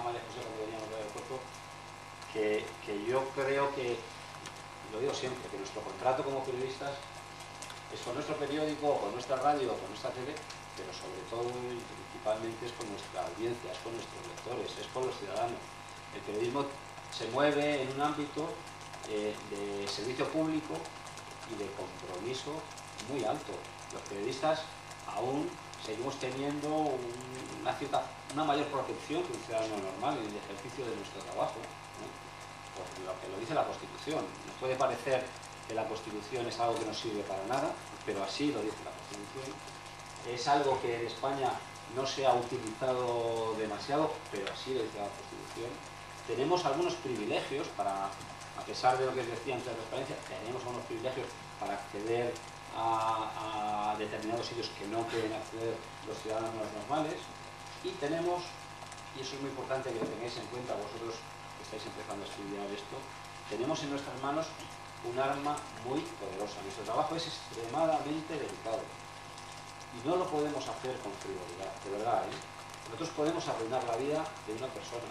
María José cuando veníamos del aeropuerto que yo creo que, lo digo siempre, que nuestro contrato como periodistas es con nuestro periódico, o con nuestra radio, o con nuestra tele, pero sobre todo y principalmente es con nuestra audiencia, es con nuestros lectores, es con los ciudadanos. El periodismo se mueve en un ámbito de servicio público y de compromiso muy alto. Los periodistas aún seguimos teniendo una mayor protección que un ciudadano normal en el ejercicio de nuestro trabajo, ¿no? Por lo que lo dice la Constitución. Nos puede parecer que la Constitución es algo que no sirve para nada, pero así lo dice la Constitución. Es algo que en España no se ha utilizado demasiado, pero así lo dice la Constitución. Tenemos algunos privilegios para, a pesar de lo que os decía antes de la transparencia, tenemos algunos privilegios para acceder a determinados sitios que no pueden acceder los ciudadanos normales, y tenemos, y eso es muy importante que lo tengáis en cuenta vosotros que estáis empezando a estudiar esto, tenemos en nuestras manos un arma muy poderosa. Nuestro trabajo es extremadamente delicado y no lo podemos hacer con frivolidad, de verdad, ¿eh? Nosotros podemos arruinar la vida de una persona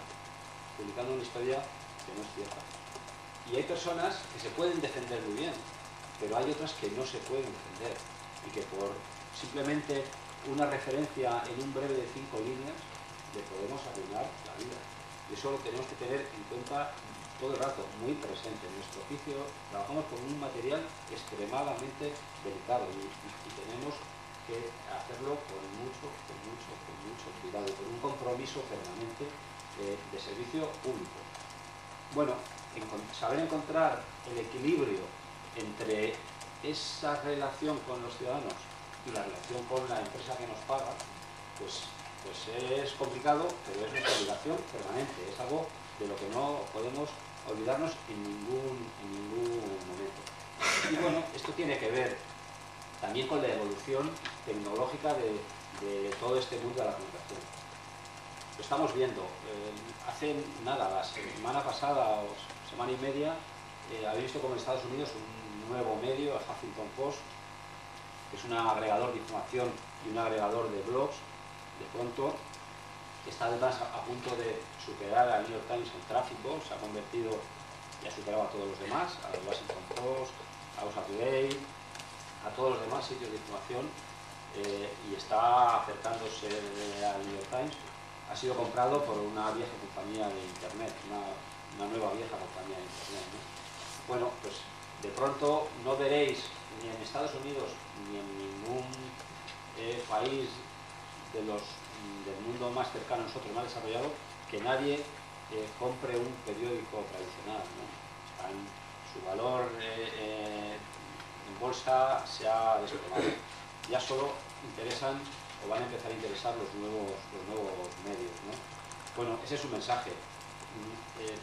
publicando una historia que no es cierta. Y hay personas que se pueden defender muy bien, pero hay otras que no se pueden defender y que por simplemente una referencia en un breve de 5 líneas le podemos arruinar la vida. Y eso lo tenemos que tener en cuenta todo el rato, muy presente. En nuestro oficio trabajamos con un material extremadamente delicado y tenemos que hacerlo con mucho cuidado y con un compromiso permanente de servicio público. Bueno, saber encontrar el equilibrio entre esa relación con los ciudadanos y la relación con la empresa que nos paga, pues es complicado, pero es nuestra obligación permanente, es algo de lo que no podemos olvidarnos en ningún momento. Y bueno, esto tiene que ver también con la evolución tecnológica de todo este mundo de la comunicación. Lo estamos viendo. Hace nada, la semana pasada o semana y media, habéis visto como en Estados Unidos un nuevo medio, el Huffington Post, que es un agregador de información y un agregador de blogs, de pronto está además a punto de superar al New York Times en tráfico, se ha convertido, ya superado a todos los demás, al Washington Post, a USA Today, a todos los demás sitios de información, y está acercándose al New York Times. Ha sido comprado por una vieja compañía de Internet, una nueva vieja compañía de Internet, ¿no? Bueno, pues de pronto no veréis ni en Estados Unidos ni en ningún país del mundo más cercano a nosotros, más desarrollado, que nadie compre un periódico tradicional, ¿no? Su valor en bolsa se ha desplomado. Ya solo interesan o van a empezar a interesar los nuevos medios, ¿no? Bueno, ese es un mensaje.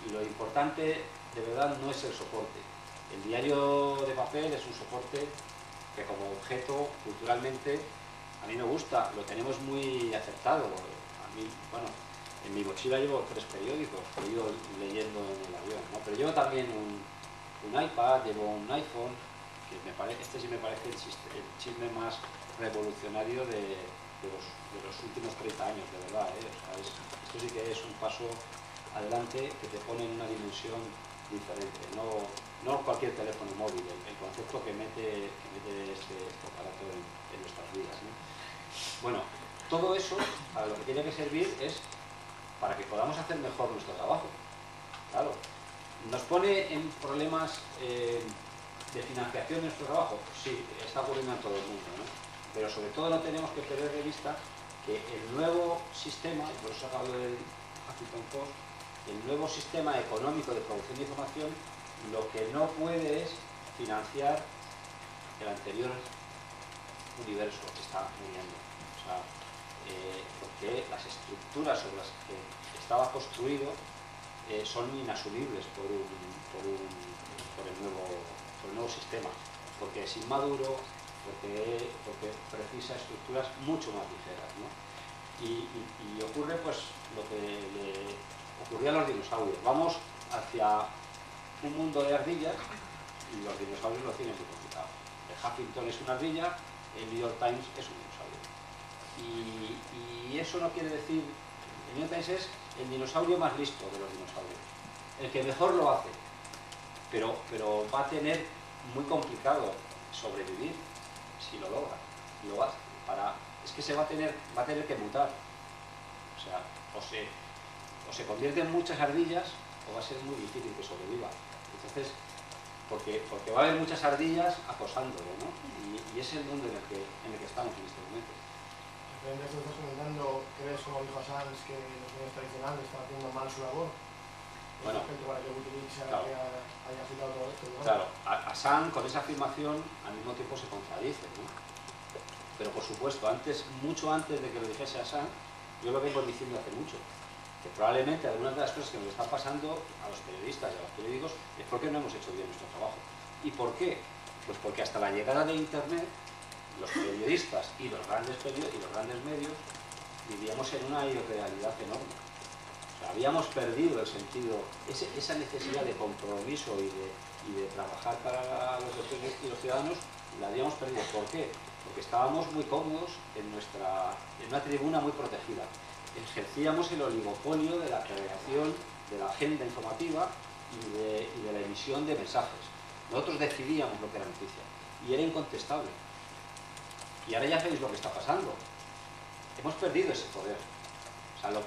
Y lo importante de verdad no es el soporte. El diario de papel es un soporte que como objeto culturalmente a mí me gusta, lo tenemos muy aceptado. A mí, bueno, en mi mochila llevo 3 periódicos que he ido leyendo en el avión, ¿no? Pero llevo también un iPad, llevo un iPhone, que este sí me parece el chisme más revolucionario de los últimos 30 años, de verdad, ¿eh? O sea, esto sí que es un paso adelante que te pone en una dimensión diferente, no cualquier teléfono móvil, el concepto que mete este aparato en nuestras vidas, ¿no? Bueno, todo eso para lo que tiene que servir es para que podamos hacer mejor nuestro trabajo. Claro, ¿nos pone en problemas de financiación de nuestro trabajo? Sí, está ocurriendo en todo el mundo, ¿no? Pero sobre todo no tenemos que perder de vista que el nuevo sistema, y por eso acabo del Huffington Post, el nuevo sistema económico de producción de información lo que no puede es financiar el anterior universo que está muriendo. O sea, porque las estructuras sobre las que estaba construido son inasumibles por el nuevo sistema, porque es inmaduro, porque precisa estructuras mucho más ligeras, ¿no? Y ocurre pues lo que le ocurría a los dinosaurios. Vamos hacia un mundo de ardillas y los dinosaurios lo tienen muy complicado. El Huffington es una ardilla, el New York Times es un dinosaurio. Y eso no quiere decir... El New York Times es el dinosaurio más listo de los dinosaurios, el que mejor lo hace, pero va a tener muy complicado sobrevivir si lo logra. Es que se va a tener que mutar. O sea, o se convierte en muchas ardillas o va a ser muy difícil que sobreviva. Entonces, porque va a haber muchas ardillas acosándolo, ¿no? Y es el mundo en el que estamos en este momento. Referente a esto que estás comentando, ¿crees, como dijo Assange, que los medios tradicionales están haciendo mal su labor? Bueno, para que Wikileaks claro, haya citado todo esto, ¿no? Claro, Assange con esa afirmación al mismo tiempo se contradice, ¿no? Pero por supuesto, mucho antes de que lo dijese Assange, yo lo vengo diciendo hace mucho, que probablemente algunas de las cosas que nos están pasando a los periodistas y a los periódicos es porque no hemos hecho bien nuestro trabajo. ¿Y por qué? Pues porque hasta la llegada de Internet, los periodistas y los grandes medios vivíamos en una irrealidad enorme. O sea, habíamos perdido el sentido, esa necesidad de compromiso y de trabajar para los lectores y los ciudadanos, la habíamos perdido. ¿Por qué? Porque estábamos muy cómodos en una tribuna muy protegida. Ejercíamos el oligopolio de la creación de la agenda informativa y de la emisión de mensajes. Nosotros decidíamos lo que era noticia y era incontestable. Y ahora ya sabéis lo que está pasando. Hemos perdido ese poder. O sea, lo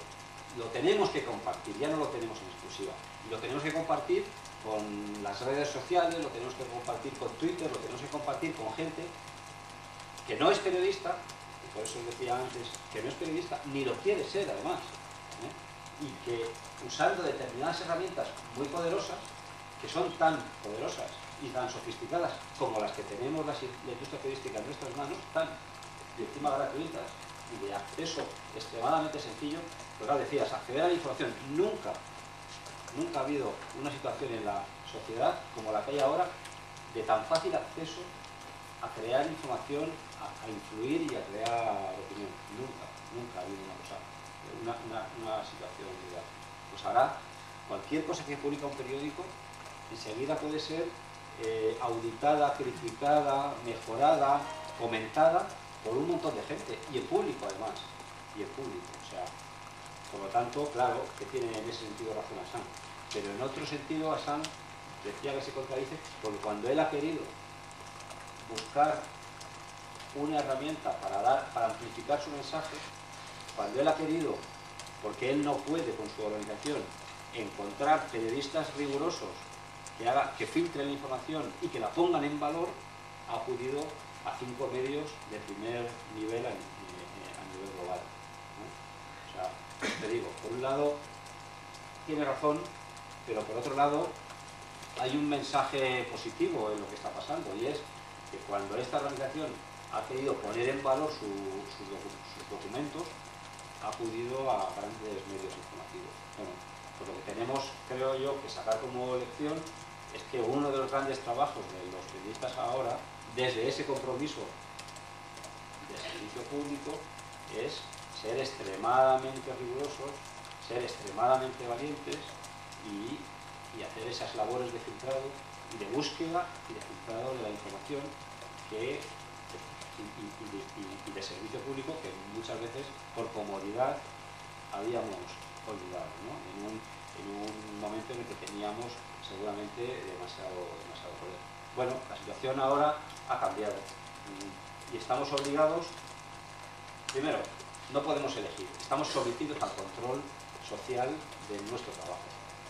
tenemos que compartir, ya no lo tenemos en exclusiva. Y lo tenemos que compartir con las redes sociales, lo tenemos que compartir con Twitter, lo tenemos que compartir con gente que no es periodista, y por eso os decía antes que no es periodista, ni lo quiere ser además, y que usando determinadas herramientas muy poderosas, que son tan poderosas y tan sofisticadas como las que tenemos la industria periodística en nuestras manos, tan y encima gratuitas y de acceso extremadamente sencillo, pues claro, decías, acceder a la información. Nunca ha habido una situación en la sociedad como la que hay ahora de tan fácil acceso a crear información, a influir y a crear opinión. Nunca ha habido una situación igual. Pues ahora, cualquier cosa que publica un periódico enseguida puede ser auditada, criticada, mejorada, comentada por un montón de gente, y en público además, o sea, por lo tanto, claro, que tiene en ese sentido razón Assange, pero en otro sentido Assange decía que se contradice, porque cuando él ha querido buscar una herramienta para amplificar su mensaje, cuando él ha querido, porque él no puede con su organización encontrar periodistas rigurosos que filtren la información y que la pongan en valor, ha acudido a 5 medios de primer nivel a nivel global, ¿no? O sea, te digo, por un lado tiene razón, pero por otro lado hay un mensaje positivo en lo que está pasando, y es que cuando esta organización ha querido poner en valor sus documentos, ha acudido a grandes medios informativos. Bueno, pues lo que tenemos, creo yo, que sacar como lección es que uno de los grandes trabajos de los periodistas ahora, desde ese compromiso de servicio público, es ser extremadamente rigurosos, ser extremadamente valientes y hacer esas labores de filtrado y de búsqueda y de filtrado de la información y de servicio público que muchas veces por comodidad habíamos olvidado, ¿no? En un momento en el que teníamos seguramente demasiado poder. Bueno, la situación ahora ha cambiado y estamos obligados, primero, no podemos elegir, estamos sometidos al control social de nuestro trabajo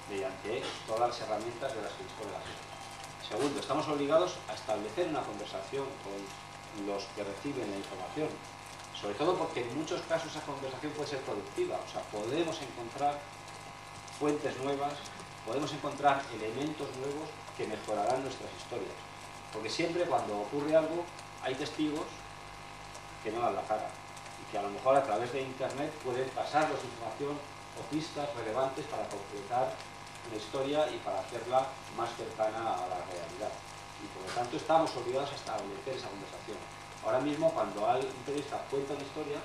mediante todas las herramientas de las que dispone la gente. Segundo, estamos obligados a establecer una conversación con los que reciben la información, sobre todo porque en muchos casos esa conversación puede ser productiva, o sea, podemos encontrar fuentes nuevas, podemos encontrar elementos nuevos que mejorarán nuestras historias. Porque siempre cuando ocurre algo hay testigos que no dan la cara y que a lo mejor a través de internet pueden pasarnos información o pistas relevantes para completar una historia y para hacerla más cercana a la realidad. Y por lo tanto estamos obligados a establecer esa conversación. Ahora mismo cuando un periodista cuenta una historia,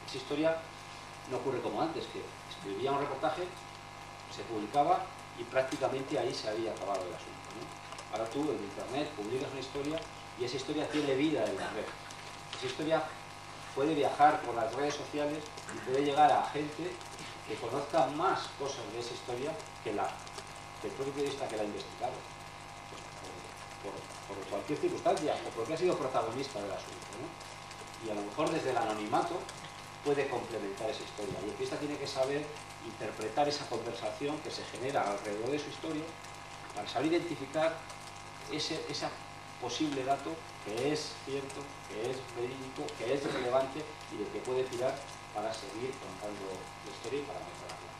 esa historia no ocurre como antes, que escribía un reportaje, se publicaba y prácticamente ahí se había acabado el asunto, ¿no? Ahora tú en internet publicas una historia y esa historia tiene vida en la red. Esa historia puede viajar por las redes sociales y puede llegar a gente que conozca más cosas de esa historia que el propio periodista que la ha investigado, pues por cualquier circunstancia o porque ha sido protagonista del asunto, ¿no? Y a lo mejor desde el anonimato puede complementar esa historia. Y el periodista tiene que saber interpretar esa conversación que se genera alrededor de su historia para saber identificar ese posible dato que es cierto, que es verídico, que es relevante y del que puede tirar para seguir contando la historia y para mejorarla.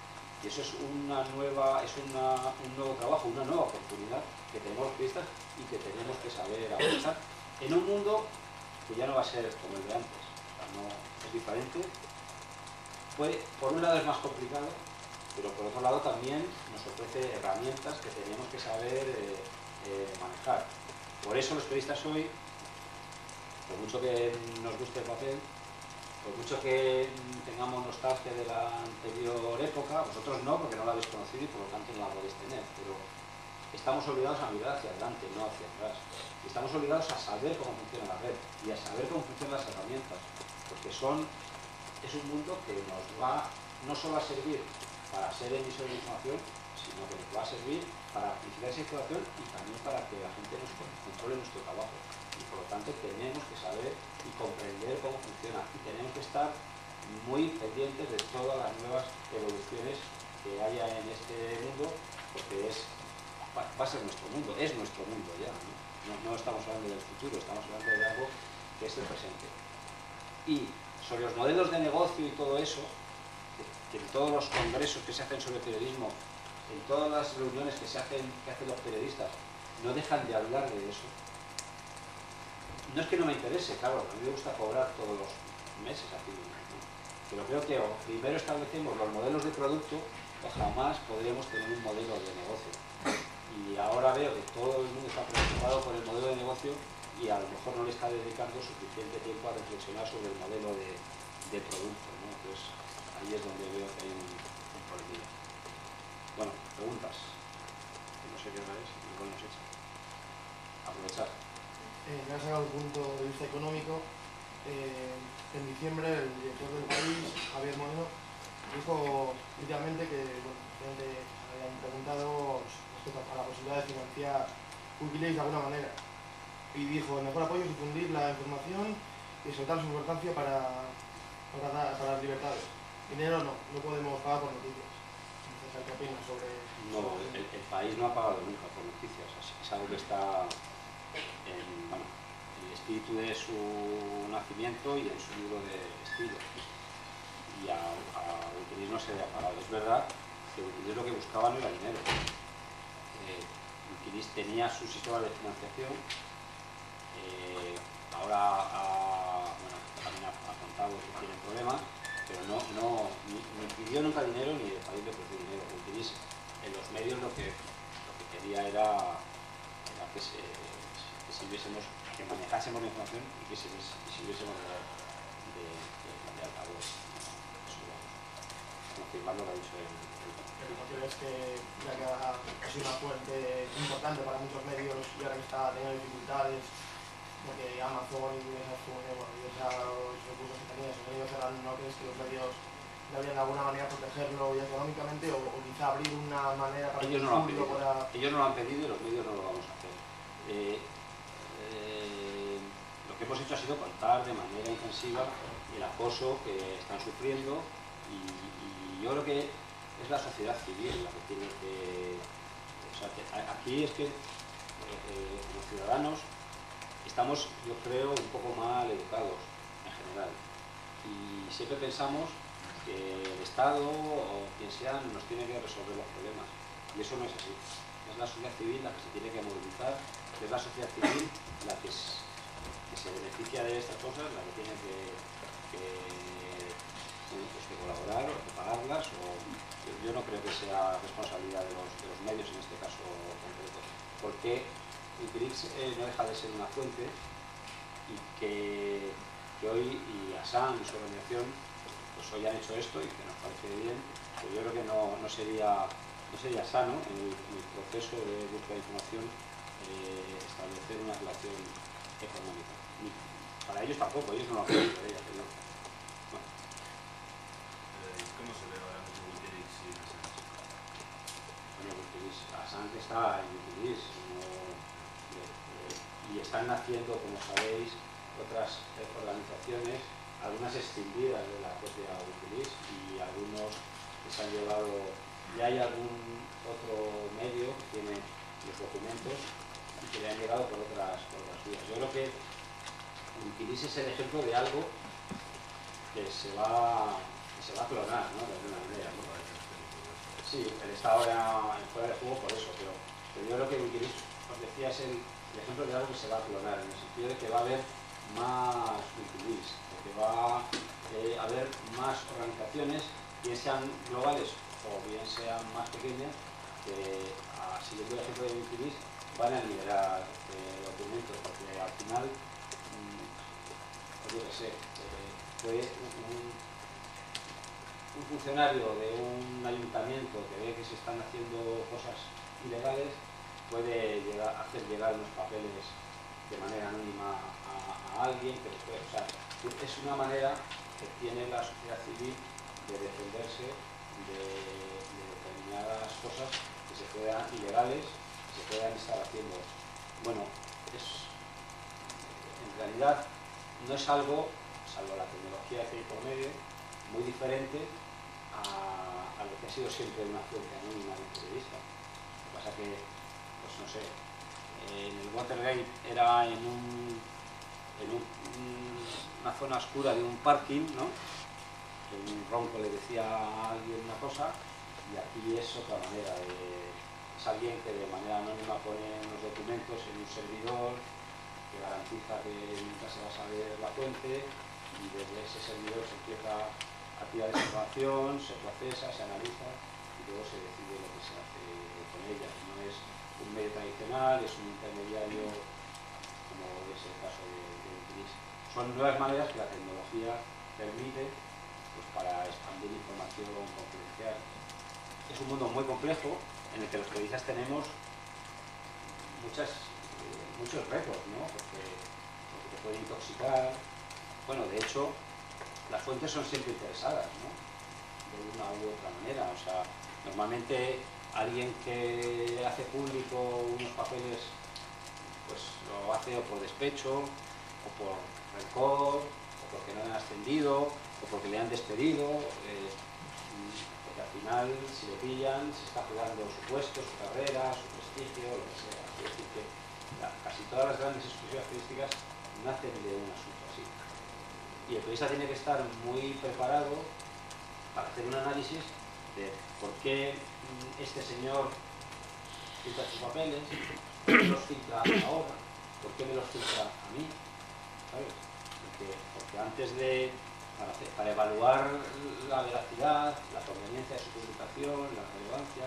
Y eso es un nuevo trabajo, una nueva oportunidad que tenemos los periodistas y que tenemos que saber aprovechar en un mundo que ya no va a ser como el de antes. O sea, no, es diferente. Por un lado es más complicado, pero por otro lado también nos ofrece herramientas que tenemos que saber manejar. Por eso los periodistas hoy, por mucho que nos guste el papel, por mucho que tengamos nostalgia de la anterior época, vosotros no, porque no la habéis conocido y por lo tanto no la podéis tener, pero estamos obligados a mirar hacia adelante, no hacia atrás. Y estamos obligados a saber cómo funciona la red y a saber cómo funcionan las herramientas, porque es un mundo que nos va no solo a servir para ser emisor de información, sino que nos va a servir para amplificar esa información y también para que la gente nos controle nuestro trabajo. Y por lo tanto tenemos que saber y comprender cómo funciona y tenemos que estar muy pendientes de todas las nuevas evoluciones que haya en este mundo, porque va a ser nuestro mundo, es nuestro mundo ya, ¿no? No estamos hablando del futuro, estamos hablando de algo que es el presente. Y sobre los modelos de negocio y todo eso, que en todos los congresos que se hacen sobre periodismo, en todas las reuniones que hacen los periodistas, no dejan de hablar de eso. No es que no me interese, claro, a mí me gusta cobrar todos los meses aquí, ¿no? Pero creo que o primero establecemos los modelos de producto o jamás podremos tener un modelo de negocio. Y ahora veo que todo el mundo está preocupado por el modelo de negocio y a lo mejor no le está dedicando suficiente tiempo a reflexionar sobre el modelo de producto, ¿no? Entonces ahí es donde veo que hay un problema. Bueno, preguntas. Que no sé qué hora es, igual nos echa. Aprovechar. Me ha sacado un punto de vista económico. En diciembre el director del país, Javier Moreno, dijo últimamente que habían preguntado respecto a la posibilidad de financiar Wikileaks de alguna manera. Y dijo, el mejor apoyo es difundir la información y soltar su importancia para las libertades. Dinero no podemos pagar por noticias. Entonces, ¿qué opinas sobre...? No, el país no ha pagado nunca por noticias. Es algo que está en el espíritu de su nacimiento y en su libro de estilo. Y a Wikileaks no se le ha pagado. Es verdad que Wikileaks lo que buscaba no era dinero. Wikileaks tenía su sistema de financiación. Ahora también ha contado que tiene problemas, pero ni pidió nunca dinero ni el país le ofreció dinero. Wikileaks en los medios lo que quería era que manejásemos la información y que sirviésemos de altavoz. Eso confirmar lo que ha dicho él. Pero ¿no crees que ya que ha sido una fuente importante para muchos medios y ahora que está teniendo dificultades, porque Amazon y esos recursos que tenía, esos medios ¿no crees que los medios deberían de alguna manera protegerlo ya económicamente o quizá abrir una manera para que el público pueda...? Ellos no lo han pedido y los medios no lo vamos a hacer. Lo que hemos hecho ha sido contar de manera intensiva el acoso que están sufriendo y yo creo que es la sociedad civil la que tiene que... O sea, aquí es que los ciudadanos estamos, yo creo, un poco mal educados en general y siempre pensamos que el Estado o quien sea nos tiene que resolver los problemas. Y eso no es así. Es la sociedad civil la que se tiene que movilizar, es la sociedad civil la que se beneficia de estas cosas, la que tiene que colaborar o que pagarlas. Yo no creo que sea responsabilidad de los medios en este caso concreto, porque Wikileaks no deja de ser una fuente y que hoy, y Assange y su organización, pues hoy han hecho esto y que nos parece bien, pero yo creo que no sería sano en el proceso de búsqueda de información establecer una relación económica. Ni para ellos tampoco, ellos no lo hacen por ella, pero bueno. ¿Cómo se ve ahora mismo Wikileaks y Assange? Bueno, Wikileaks, Assange está en Wikileaks y están naciendo, como sabéis, otras organizaciones, algunas escindidas de la propia Wikileaks y algunos que se han llevado. Ya hay algún otro medio que tiene los documentos y que le han llegado por otras vías. Yo creo que Wikileaks es el ejemplo de algo que se va a clonar, ¿no? De alguna manera, ¿no? Sí, él está ahora fuera de juego por eso, pero yo creo que Wikileaks, os decía, es el ejemplo de algo que se va a clonar, en el sentido de que va a haber más Wikileaks, porque va a haber más organizaciones, bien sean globales o bien sean más pequeñas, que siguiendo el ejemplo de Wikileaks van a liberar documentos, porque al final, yo qué sé, fue un funcionario de un ayuntamiento que ve que se están haciendo cosas ilegales, puede hacer llegar unos papeles de manera anónima a alguien que después, o sea, es una manera que tiene la sociedad civil de defenderse de determinadas cosas que se puedan ilegales, que se puedan estar haciendo. Bueno, en realidad no es algo, salvo la tecnología que hay por medio, muy diferente a lo que ha sido siempre una fuente anónima de un periodista. Lo que pasa que, pues no sé, en el Watergate era en una zona oscura de un parking, ¿no? Un ronco le decía a alguien una cosa y aquí es otra manera. Es alguien que de manera anónima pone unos documentos en un servidor que garantiza que nunca se va a saber la fuente y desde ese servidor se empieza a tirar esa información, se procesa, se analiza y luego se decide lo que se hace con ella. No es un medio tradicional, es un intermediario como es el caso de Wikileaks. Son nuevas maneras que la tecnología permite, pues, para expandir información confidencial. Es un mundo muy complejo en el que los periodistas tenemos muchos retos, ¿no? Porque te puede intoxicar. Bueno, de hecho, las fuentes son siempre interesadas, ¿no? De una u otra manera. O sea, normalmente alguien que hace público unos papeles, pues lo hace o por despecho, o por rencor, o porque no le han ascendido, o porque le han despedido, porque al final, si le pillan, se está jugando su puesto, su carrera, su prestigio, lo que sea. Es decir, que casi todas las grandes exclusivas periodísticas nacen de un asunto así. Y el periodista tiene que estar muy preparado para hacer un análisis de por qué este señor filtra sus papeles, por qué los filtra ahora, por qué me los filtra a mí, ¿sabes? Porque antes de, para evaluar la veracidad, la conveniencia de su publicación, la relevancia,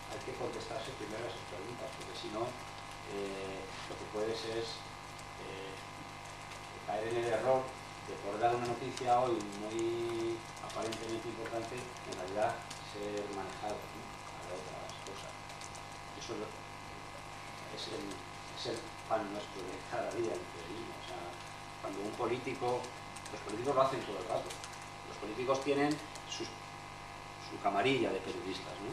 hay que contestarse primero a esas preguntas, porque si no, lo que puedes es caer en el error de por dar una noticia hoy muy aparentemente importante, en realidad ser manejado, ¿no?, para otras cosas. Eso es el pan nuestro de cada día en el periodismo. O sea, cuando un político, los políticos lo hacen todo el rato. Los políticos tienen su camarilla de periodistas, ¿no?